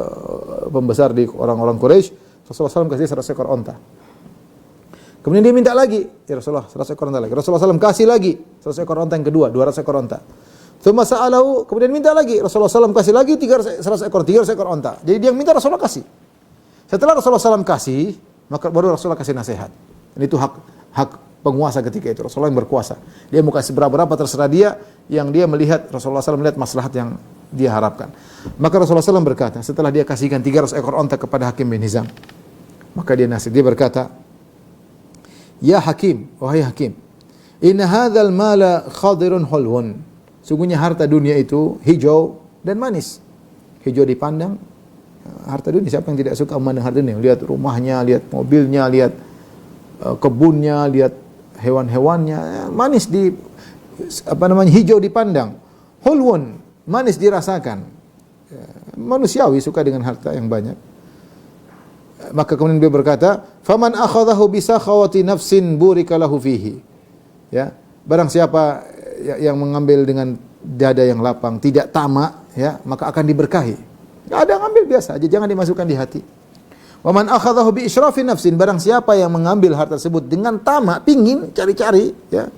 pembesar di orang-orang Quraisy, Rasulullah SAW kasih 100 ekor onta. Kemudian dia minta lagi, ya Rasulullah 100 ekor onta lagi. Rasulullah SAW kasih lagi 100 ekor onta yang kedua, 200 ekor onta. Tsumma sa'alahu, kemudian minta lagi, Rasulullah SAW kasih lagi 300 ekor onta. Jadi dia minta, Rasulullah kasih. Setelah Rasulullah SAW kasih, maka baru Rasulullah kasih nasihat. Dan itu hak penguasa ketika itu, Rasulullah yang berkuasa. Dia mau kasih berapa terserah dia, yang dia melihat, Rasulullah SAW melihat maslahat yang dia harapkan. Maka Rasulullah SAW berkata, setelah dia kasihkan 300 ekor onta kepada Hakim bin Hizam, maka dia berkata, ya Hakim, wahai Hakim, inna hadzal mala khadirun hulwun. Sungguhnya harta dunia itu hijau dan manis. Hijau dipandang, harta dunia, siapa yang tidak suka memandang harta dunia? Lihat rumahnya, lihat mobilnya, lihat kebunnya, lihat hewan-hewannya, manis hijau dipandang, hulwun, manis dirasakan. Manusiawi suka dengan harta yang banyak. Maka kemudian dia berkata, "Faman akhadhahu bi sakhawati nafsin burika lahu fihi." Ya, barang siapa yang mengambil dengan dada yang lapang, tidak tamak, ya, maka akan diberkahi. Enggak ada, ngambil biasa aja, jangan dimasukkan di hati. Wa man akhadhahu bi israfi nafsin, barang siapa yang mengambil harta tersebut dengan tamak, pingin cari-cari, ya,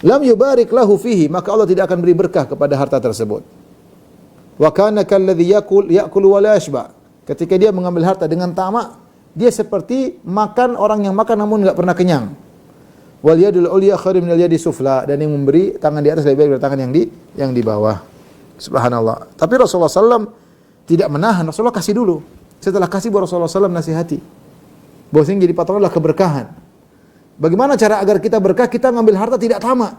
lam yubarik lahu fihi, maka Allah tidak akan beri berkah kepada harta tersebut. Wa kana kalladzi ya'kulu wa la yashba. Ketika dia mengambil harta dengan tamak, dia seperti makan orang yang makan namun enggak pernah kenyang. Wal yadul ulya khairum minal yadi sufla, dan yang memberi tangan di atas lebih baik dari tangan yang di bawah. Subhanallah. Tapi Rasulullah SAW tidak menahan, Rasulullah kasih dulu. Setelah kasih baru Rasulullah SAW nasihati. Bahwasanya jadi patokan adalah keberkahan. Bagaimana cara agar kita berkah? Kita ngambil harta tidak tamak.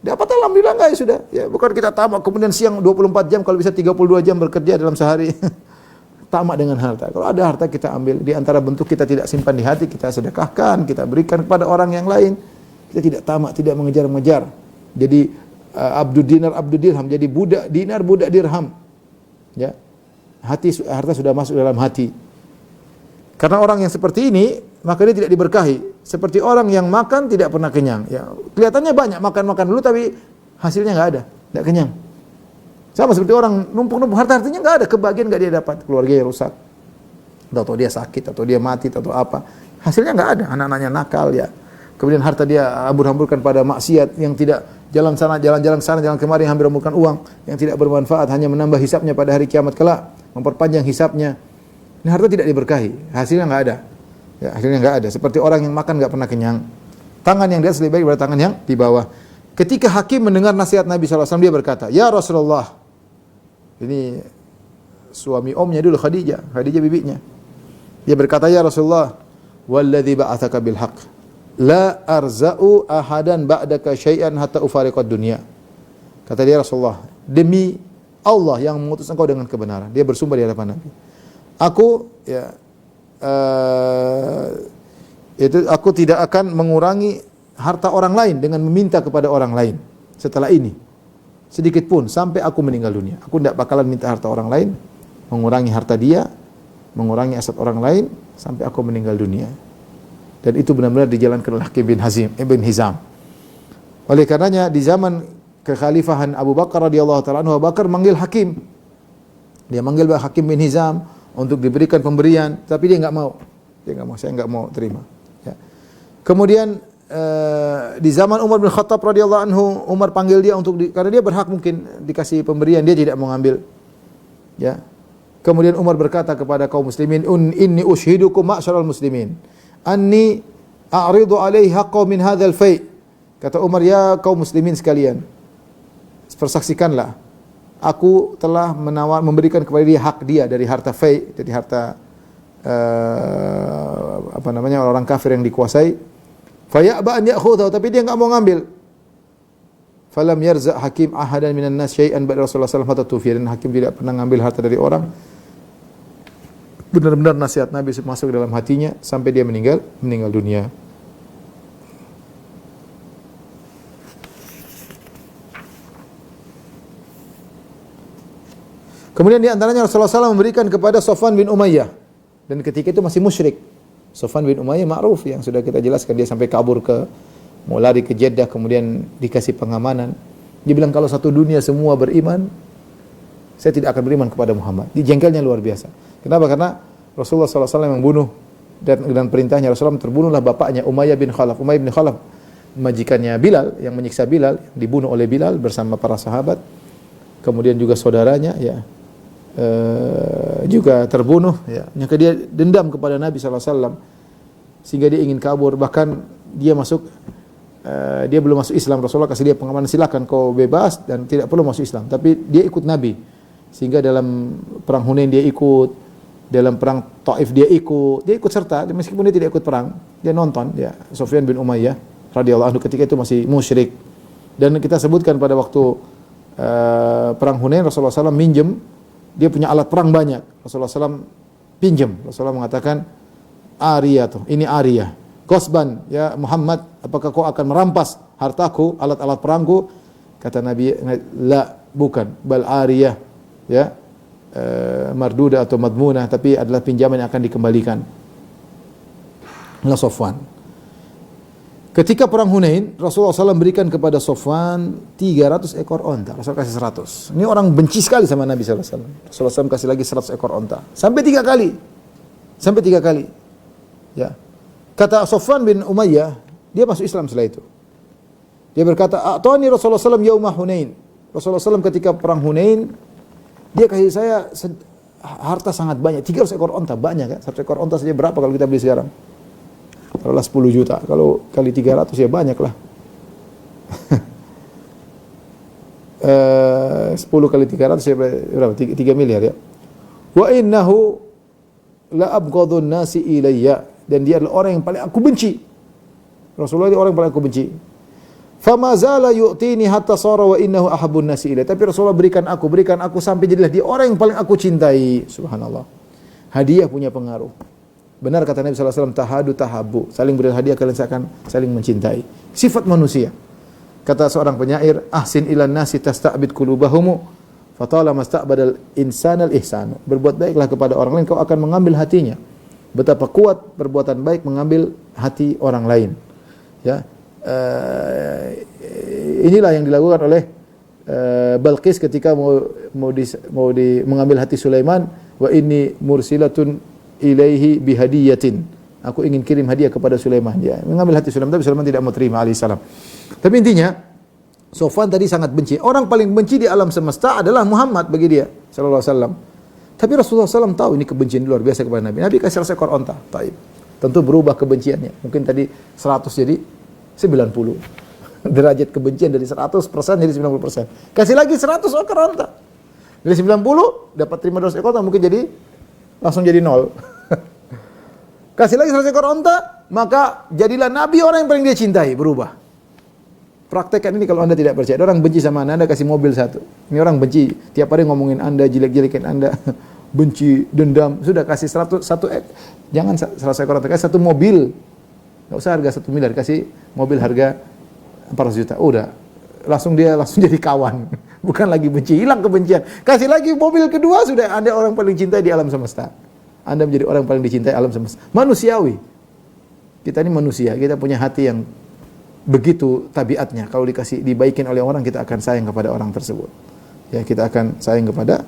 Dapat alhamdulillah enggak, ya sudah. Ya, bukan kita tamak kemudian siang 24 jam, kalau bisa 32 jam bekerja dalam sehari. Tamak dengan harta. Kalau ada harta kita ambil, di antara bentuk kita tidak simpan di hati, kita sedekahkan, kita berikan kepada orang yang lain. Kita tidak tamak, tidak mengejar-ngejar. Jadi abdul dinar, abdul dirham, jadi budak dinar, budak dirham. Ya. Harta sudah masuk dalam hati. Karena orang yang seperti ini, maka dia tidak diberkahi. Seperti orang yang makan tidak pernah kenyang. Ya, kelihatannya banyak makan dulu tapi hasilnya enggak ada, enggak kenyang. Sama seperti orang numpuk-numpuk harta-hartanya enggak ada, kebahagiaan enggak dia dapat, keluarganya rusak. Atau dia sakit, atau dia mati, atau apa. Hasilnya enggak ada, anak-anaknya nakal, ya. Kemudian harta dia hambur-hamburkan pada maksiat yang tidak jalan sana, jalan kemari, hambur-hamburkan uang yang tidak bermanfaat, hanya menambah hisapnya pada hari kiamat kelak, memperpanjang hisapnya. Ini harta tidak diberkahi, hasilnya enggak ada. Ya, hasilnya enggak ada. Seperti orang yang makan enggak pernah kenyang. Tangan yang di atas lebih baik daripada tangan yang di bawah. Ketika hakim mendengar nasihat Nabi SAW, dia berkata, "Ya Rasulullah." Ini suami omnya dulu, Khadijah bibinya. Dia berkata, "Ya Rasulullah, walladzi ba'atsaka bil haqq, la arza'u ahadan ba'daka syai'an hatta ufariqad dunya." Kata dia, Rasulullah, demi Allah yang mengutus engkau dengan kebenaran. Dia bersumpah di hadapan Nabi. Aku tidak akan mengurangi harta orang lain dengan meminta kepada orang lain setelah ini. Sedikit pun sampai aku meninggal dunia. Aku tidak bakalan minta harta orang lain, mengurangi harta dia, mengurangi aset orang lain sampai aku meninggal dunia. Dan itu benar-benar dijalankan oleh Hakim bin Hizam. Oleh karenanya di zaman kekhalifahan Abu Bakar radhiyallahu taala anhu, Abu Bakar manggil hakim. Dia manggil Hakim bin Hizam untuk diberikan pemberian, tapi dia enggak mau. Saya enggak mau terima. Ya. Kemudian di zaman Umar bin Khattab radhiyallahu anhu, Umar panggil dia karena dia berhak mungkin dikasih pemberian, dia tidak mau ngambil. Ya. Kemudian Umar berkata kepada kaum muslimin, "Inni ushidukum ma'syaral muslimin, anni a'ridu alaihi haqqan min hadzal fai'." Kata Umar, "Ya kaum muslimin sekalian, persaksikanlah, aku telah memberikan kepada dia hak dia dari harta fai', dari harta orang kafir yang dikuasai. Faya'ba an ya'khudhahu, tapi dia enggak mau ngambil. Falam yarza' hakim ahadan minan nas syai'an ba'da Rasulullah sallallahu alaihi wasallam, dan hakim tidak pernah ngambil harta dari orang. Benar-benar nasihat Nabi masuk dalam hatinya sampai dia meninggal dunia. Kemudian di antaranya Rasulullah SAW memberikan kepada Safwan bin Umayyah, dan ketika itu masih musyrik. Safwan bin Umayyah ma'ruf yang sudah kita jelaskan, dia sampai kabur mau lari ke Jeddah, kemudian dikasih pengamanan. Dia bilang, kalau satu dunia semua beriman, saya tidak akan beriman kepada Muhammad. Dia jengkelnya luar biasa. Kenapa? Karena Rasulullah SAW yang membunuh, dan dengan perintahnya Rasulullah terbunuhlah bapaknya Umayyah bin Khalaf. Umayyah bin Khalaf majikannya Bilal, yang menyiksa Bilal, yang dibunuh oleh Bilal bersama para sahabat. Kemudian juga saudaranya, ya, juga terbunuh, ya. Maka dia dendam kepada Nabi SAW sehingga dia ingin kabur. Bahkan dia dia belum masuk Islam, Rasulullah kasih dia pengamanan, silakan kau bebas dan tidak perlu masuk Islam. Tapi dia ikut Nabi, sehingga dalam perang Hunain dia ikut, dalam perang Taif dia ikut serta, meskipun dia tidak ikut perang, dia nonton. Ya, Sufyan bin Umayyah radhiyallahu anhu ketika itu masih musyrik. Dan kita sebutkan pada waktu perang Hunain, Rasulullah SAW minjem. Dia punya alat perang banyak. Rasulullah SAW pinjam. Rasulullah mengatakan, "Ariyah tuh, ini Ariyah. Qasban, ya Muhammad, apakah kau akan merampas hartaku, alat-alat perangku? Kata Nabi, la, bukan, bal ariyah, ya, marduda atau madmunah, tapi adalah pinjaman yang akan dikembalikan. La Safwan. Ketika perang Hunain, Rasulullah SAW berikan kepada Safwan 300 ekor onta. Rasulullah kasih 100. Ini orang benci sekali sama Nabi SAW. Rasulullah SAW kasih lagi 100 ekor onta. Sampai 3 kali. Sampai 3 kali. Ya. Kata Safwan bin Umayyah, dia masuk Islam setelah itu. Dia berkata, "A'tani Rasulullah SAW yauma Hunain." Rasulullah SAW ketika perang Hunain, dia kasih saya harta sangat banyak. 300 ekor onta, banyak kan? 1 ekor onta saja berapa kalau kita beli sekarang? Kalau 10 juta, kalau kali 300 ya banyak lah. 10 kali 300 ya berapa? 3 miliar ya. Wa innahu la abghadun nasi ilayya, dan dia adalah orang yang paling aku benci. Rasulullah adalah orang yang paling aku benci. Fama zala yu'tini hatta sara wa innahu ahabbun nasi ilayya. Tapi Rasulullah berikan aku sampai jadilah dia orang yang paling aku cintai. Subhanallah. Hadiah punya pengaruh. Benar kata Nabi SAW, tahadu tahabu, saling beri hadiah kalian akan saling mencintai. Sifat manusia. Kata seorang penyair, ahsin ilan nasi tasta'bid qulubahumu fatala masta'badal insanal ihsanu. Berbuat baiklah kepada orang lain, kau akan mengambil hatinya. Betapa kuat perbuatan baik mengambil hati orang lain. Ya, inilah yang dilakukan oleh Balqis ketika mengambil hati Sulaiman. Wa inni mursilatun ilaihi bihadiyatin. Aku ingin kirim hadiah kepada Sulaiman. Dia mengambil hati Sulaiman, tapi Sulaiman tidak mau terima alaihissalam. Tapi intinya, Safwan tadi sangat benci. Orang paling benci di alam semesta adalah Muhammad bagi dia sallallahu alaihi wasallam. Tapi Rasulullah SAW tahu ini kebencian luar biasa kepada Nabi. Nabi kasih 100 ekor onta. Taib. Tentu berubah kebenciannya. Mungkin tadi 100 jadi 90. Derajat kebencian dari 100% jadi 90%. Kasih lagi 100 ekor onta. Dari 90 dapat terima 200 ekor onta, mungkin jadi langsung jadi 0. Kasih lagi 100 ekor onta, maka jadilah Nabi orang yang paling dia cintai, berubah. Praktekkan ini kalau Anda tidak percaya. Ada orang benci sama Anda kasih mobil 1. Ini orang benci, tiap hari ngomongin Anda, jelek-jelekin Anda, benci, dendam. Sudah kasih 100 jangan 100 ekor onta, kasih 1 mobil. Enggak usah harga 1 miliar, kasih mobil harga 400 juta. Udah, langsung jadi kawan. Bukan lagi benci, hilang kebencian. Kasih lagi mobil kedua, sudah Anda orang paling cintai di alam semesta. Anda menjadi orang paling dicintai alam semesta. Manusiawi. Kita ini manusia, kita punya hati yang begitu tabiatnya. Kalau dibaikin oleh orang, kita akan sayang kepada orang tersebut. Ya, kita akan sayang kepada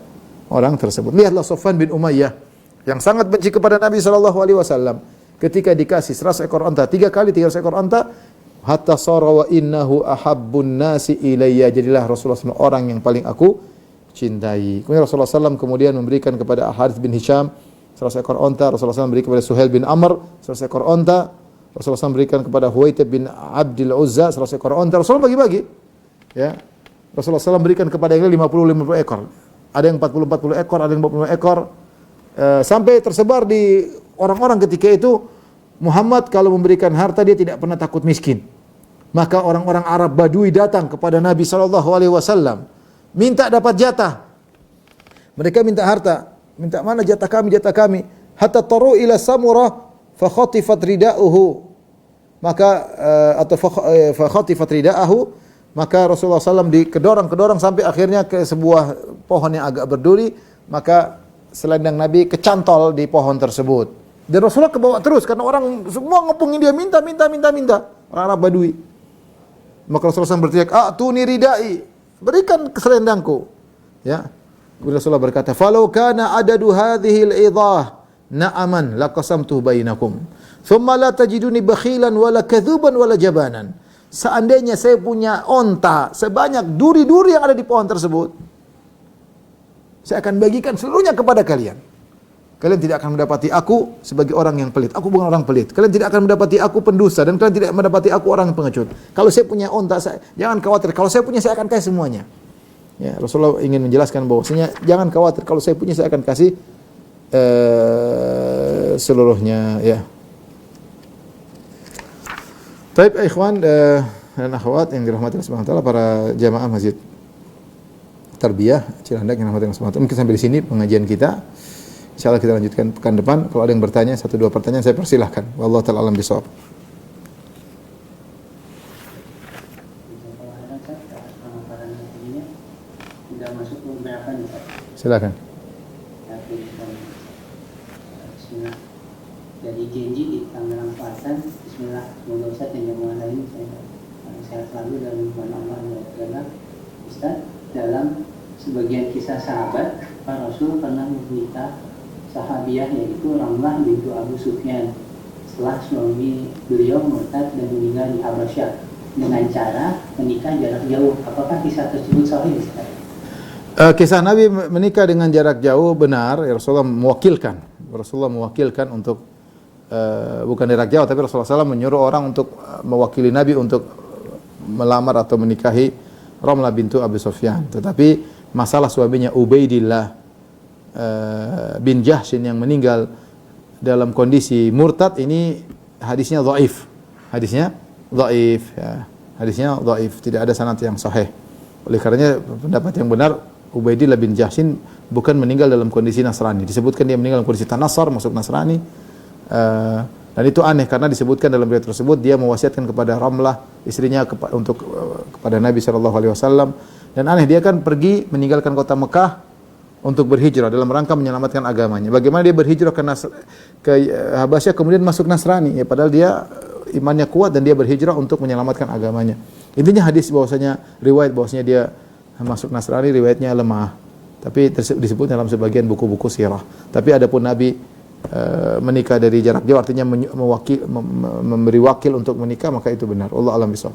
orang tersebut. Lihatlah Safwan bin Umayyah yang sangat benci kepada Nabi SAW. Ketika dikasih 100 ekor onta, 3 kali 300 ekor onta, hatta sara wa innahu ahabbun nasi ilayya, jadilah Rasulullah SAW orang yang paling aku cintai. Kemudian Rasulullah SAW kemudian memberikan kepada Harith bin Hisham 100 ekor onta. Rasulullah SAW memberikan kepada Suhail bin Amr 100 ekor onta. Rasulullah SAW memberikan kepada Huwaitib bin Abdul Uzza 100 ekor onta. Rasulullah bagi-bagi. Ya. Rasulullah SAW memberikan kepada yang 50 ekor. Ada yang 40 ekor, ada yang 50 ekor. Sampai tersebar di orang-orang ketika itu, Muhammad kalau memberikan harta dia tidak pernah takut miskin. Maka orang-orang Arab Badui datang kepada Nabi SAW, minta dapat jatah. Mereka minta harta, minta mana jatah kami. Hatta taru ila Samurah fa khatifat rida'uhu. Maka atau fa khatifat rida'ahu, maka Rasulullah SAW kedorong sampai akhirnya ke sebuah pohon yang agak berduri, maka selendang Nabi kecantol di pohon tersebut. Dan Rasulullah kebawa terus karena orang semua ngepungin dia, minta. Orang Arab Badui. Maka Rasulullah SAW berteriak, "A'tuni ridai." Berikan selendangku. Ya. Kemudian Rasulullah berkata, "Falau kana adadu hadhil idah na'aman laqasamtu bainakum. Thumma la tajiduni bakhilan wala kadzuban wala jabanan." Seandainya saya punya onta sebanyak duri-duri yang ada di pohon tersebut, saya akan bagikan seluruhnya kepada kalian. Kalian tidak akan mendapati aku sebagai orang yang pelit. Aku bukan orang pelit. Kalian tidak akan mendapati aku pendusta, dan kalian tidak mendapati aku orang yang pengecut. Kalau saya punya onta, jangan khawatir. Kalau saya punya, saya akan kasih semuanya. Ya, Rasulullah ingin menjelaskan bahwasanya jangan khawatir. Kalau saya punya, saya akan kasih seluruhnya. Ya. Baik, ikhwan dan akhwat yang dirahmati Allah Subhanahu wa taala, para jamaah Masjid Tarbiyah Cilandak yang dirahmati Allah Subhanahu wa taala. Mungkin sampai di sini pengajian kita. Insyaallah kita lanjutkan pekan depan. Kalau ada yang bertanya, 1-2 pertanyaan saya persilahkan. Wallahu taala alam bisawab. Silakan. Bismillah. Dari janji di Tangerang Selatan. Bismillah. Semoga Ustaz dan jamaah lain sehat selalu dan mana Allah yang Ustaz, dalam sebagian kisah sahabat, Pak Rasul pernah menikah sahabiah yaitu Ramlah bintu Abu Sufyan setelah suami beliau murtad dan meninggal di Habasyah dengan cara menikah jarak jauh. Apakah kisah tersebut sahih, Ustaz? Kisah Nabi menikah dengan jarak jauh benar. Rasulullah mewakilkan untuk bukan jarak jauh, tapi Rasulullah SAW menyuruh orang untuk mewakili Nabi untuk melamar atau menikahi Ramlah bintu Abu Sufyan. Tetapi masalah suaminya Ubaidillah bin Jahshin yang meninggal dalam kondisi murtad, ini hadisnya dhaif. Hadisnya dhaif, tidak ada sanad yang sahih. Oleh karenanya pendapat yang benar, Ubaidillah bin Jahshin bukan meninggal dalam kondisi Nasrani. Disebutkan dia meninggal dalam kondisi Tanassar, masuk Nasrani. Dan itu aneh karena disebutkan dalam riwayat tersebut dia mewasiatkan kepada Ramlah istrinya kepada Nabi SAW. Dan aneh, dia kan pergi meninggalkan kota Mekah untuk berhijrah dalam rangka menyelamatkan agamanya. Bagaimana dia berhijrah ke Habasyah kemudian masuk Nasrani? Ya, padahal dia imannya kuat dan dia berhijrah untuk menyelamatkan agamanya. Intinya hadis riwayat bahwasanya dia masuk Nasrani riwayatnya lemah. Tapi disebut dalam sebagian buku-buku sirah. Tapi adapun Nabi menikah dari jarak jauh artinya memberi wakil untuk menikah, maka itu benar. Allah alam bisawab.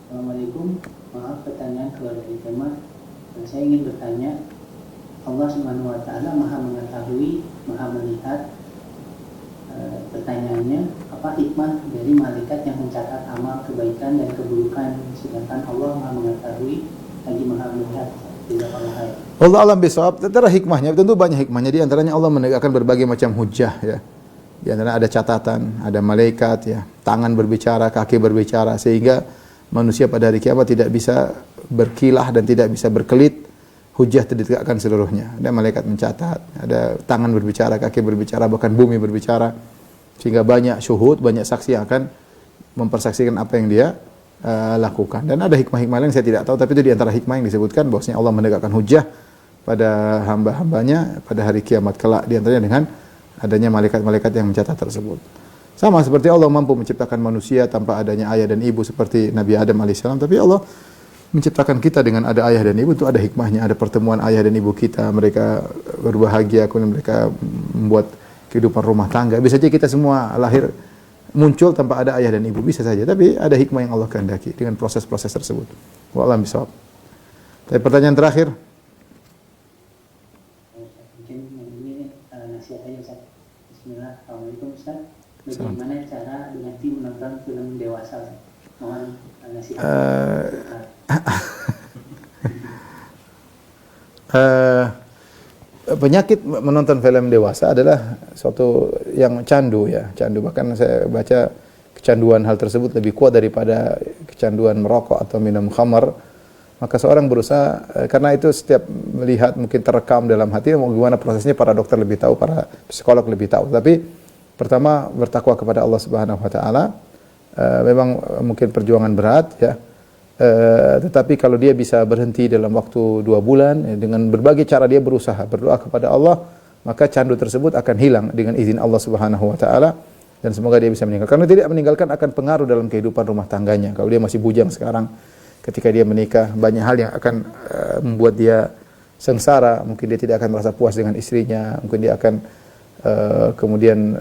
Assalamualaikum, maaf pertanyaan keluar dari tema. Saya ingin bertanya, Allah Subhanahu wa taala Maha mengetahui, Maha melihat. Pertanyaannya, apa hikmah dari malaikat yang mencatat amal kebaikan dan keburukan, sedangkan Allah Maha mengetahui lagi Maha melihat? Allah alam bisawab. Tentu hikmahnya, tentu banyak hikmahnya. Di antaranya Allah menegakkan berbagai macam hujjah, ya. Di antara ada catatan, ada malaikat, ya, tangan berbicara, kaki berbicara, sehingga manusia pada hari kiamat tidak bisa berkilah dan tidak bisa berkelit. Hujjah ditegakkan seluruhnya. Ada malaikat mencatat, ada tangan berbicara, kaki berbicara, bahkan bumi berbicara, sehingga banyak syuhud, banyak saksi yang akan mempersaksikan apa yang dia lakukan. Dan ada hikmah-hikmah lain yang saya tidak tahu, tapi itu di antara hikmah yang disebutkan bahwasanya Allah menegakkan hujjah pada hamba-hambanya pada hari kiamat kelak, di antaranya dengan adanya malaikat-malaikat yang mencatat tersebut. Sama seperti Allah mampu menciptakan manusia tanpa adanya ayah dan ibu seperti Nabi Adam alaihissalam, tapi Allah menciptakan kita dengan ada ayah dan ibu, itu ada hikmahnya, ada pertemuan ayah dan ibu kita, mereka berbahagia, kemudian mereka membuat kehidupan rumah tangga. Bisa saja kita semua lahir muncul tanpa ada ayah dan ibu, bisa saja, tapi ada hikmah yang Allah kehendaki dengan proses-proses tersebut. Wallahu bisawab. Tapi pertanyaan terakhir. Mungkin ini nasihat aja, Ustaz. Bismillah. Assalamualaikum, Ustaz. Bagaimana cara nanti menonton film dewasa? Mohon nasihat. Penyakit menonton film dewasa adalah suatu yang candu, ya, candu. Bahkan saya baca kecanduan hal tersebut lebih kuat daripada kecanduan merokok atau minum khamar. Maka seorang berusaha, karena itu setiap melihat mungkin terekam dalam hati, bagaimana prosesnya para dokter lebih tahu, para psikolog lebih tahu. Tapi pertama bertakwa kepada Allah Subhanahu wa taala. Memang mungkin perjuangan berat, ya. Tetapi kalau dia bisa berhenti dalam waktu 2 bulan, dengan berbagai cara dia berusaha berdoa kepada Allah, maka candu tersebut akan hilang dengan izin Allah Subhanahu wa taala, dan semoga dia bisa meninggalkan. Karena tidak meninggalkan akan pengaruh dalam kehidupan rumah tangganya. Kalau dia masih bujang sekarang, ketika dia menikah, banyak hal yang akan membuat dia sengsara. Mungkin dia tidak akan merasa puas dengan istrinya, mungkin dia akan kemudian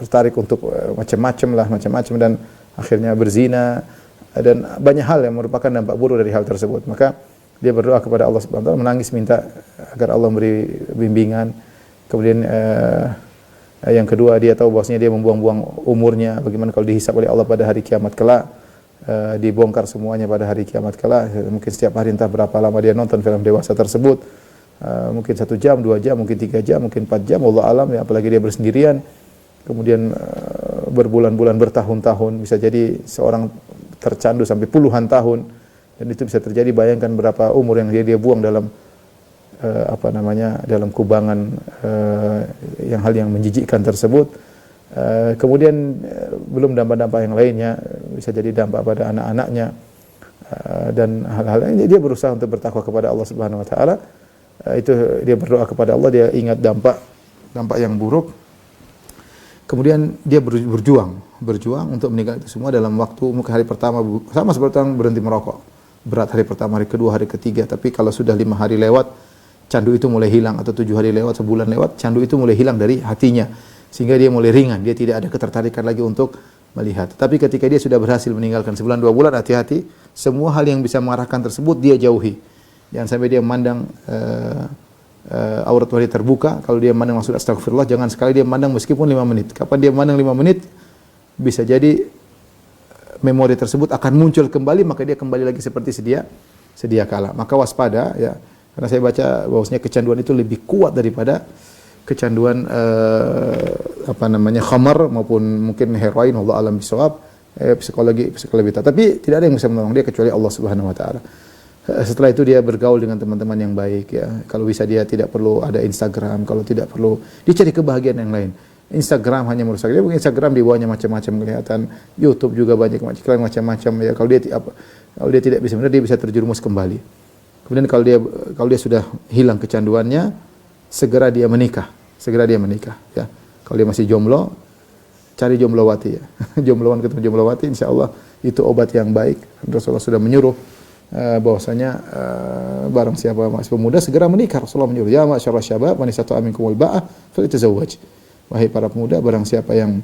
tertarik untuk macam-macam dan akhirnya berzina, dan banyak hal yang merupakan dampak buruk dari hal tersebut. Maka dia berdoa kepada Allah Subhanahu wa taala, menangis minta agar Allah memberi bimbingan. Kemudian yang kedua, dia tahu bahwasanya dia membuang-buang umurnya. Bagaimana kalau dihisab oleh Allah pada hari kiamat kelak, dibongkar semuanya pada hari kiamat kelak. Mungkin setiap hari entah berapa lama dia nonton film dewasa tersebut. Mungkin 1 jam, 2 jam, mungkin 3 jam, mungkin 4 jam, Allah alam, ya, apalagi dia bersendirian. Kemudian berbulan-bulan, bertahun-tahun, bisa jadi seorang tercandu sampai puluhan tahun, dan itu bisa terjadi. Bayangkan berapa umur yang dia buang dalam dalam kubangan yang hal yang menjijikkan tersebut. Kemudian belum dampak-dampak yang lainnya, bisa jadi dampak pada anak-anaknya. dan hal-hal lain, dia berusaha untuk bertakwa kepada Allah Subhanahu wa taala. Itu dia berdoa kepada Allah, dia ingat dampak yang buruk. Kemudian dia berjuang untuk meninggalkan itu semua dalam waktu mungkin hari pertama sama seperti orang berhenti merokok. Berat hari pertama, hari kedua, hari ketiga, tapi kalau sudah 5 hari lewat, candu itu mulai hilang, atau 7 hari lewat, sebulan lewat, candu itu mulai hilang dari hatinya, sehingga dia mulai ringan, dia tidak ada ketertarikan lagi untuk melihat. Tapi ketika dia sudah berhasil meninggalkan sebulan 2 bulan, hati-hati, semua hal yang bisa mengarahkan tersebut dia jauhi. Jangan sampai dia memandang aurat wanita terbuka. Kalau dia memandang maksud astagfirullah, jangan sekali dia memandang meskipun 5 menit. Kapan dia memandang 5 menit, bisa jadi memori tersebut akan muncul kembali, maka dia kembali lagi seperti sedia kala. Maka waspada ya, karena saya baca bahwasanya kecanduan itu lebih kuat daripada kecanduan khamar maupun mungkin heroin, Allah alam bisawab, psikologi. Tapi tidak ada yang bisa menolong dia kecuali Allah Subhanahu wa taala. Setelah itu dia bergaul dengan teman-teman yang baik ya. Kalau bisa dia tidak perlu ada Instagram, kalau tidak perlu dia cari kebahagiaan yang lain. Instagram hanya merusak dia, Instagram di bawahnya macam-macam kelihatan, YouTube juga banyak macam-macam ya. Kalau dia tidak bisa benar, dia bisa terjerumus kembali. Kemudian kalau dia sudah hilang kecanduannya, segera dia menikah ya. Kalau dia masih jomblo, cari jomblowati ya. Jombloan ketemu jomblowati, insyaallah itu obat yang baik. Rasulullah sudah menyuruh bahwasanya barang siapa masih pemuda segera menikah. Rasulullah menyuruh, ya ma'syarra syabab man istata'a minkumul ba'ah falyatazawwaj. Wahai para pemuda, barang siapa yang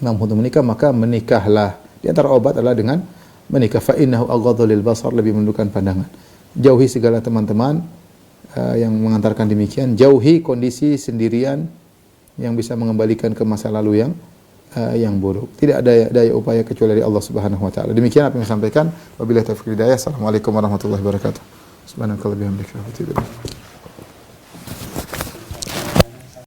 mampu untuk menikah, maka menikahlah. Di antara obat adalah dengan menikah. Fa innahu aghaddu lil basar, lebih menundukkan pandangan. Jauhi segala teman-teman yang mengantarkan demikian. Jauhi kondisi sendirian yang bisa mengembalikan ke masa lalu yang buruk. Tidak ada daya upaya kecuali dari Allah Subhanahu wa taala. Demikian apa yang saya sampaikan. Wabillahi taufiq hidayah. Assalamualaikum warahmatullahi wabarakatuh. Subhanakallahumma wa bihamdika.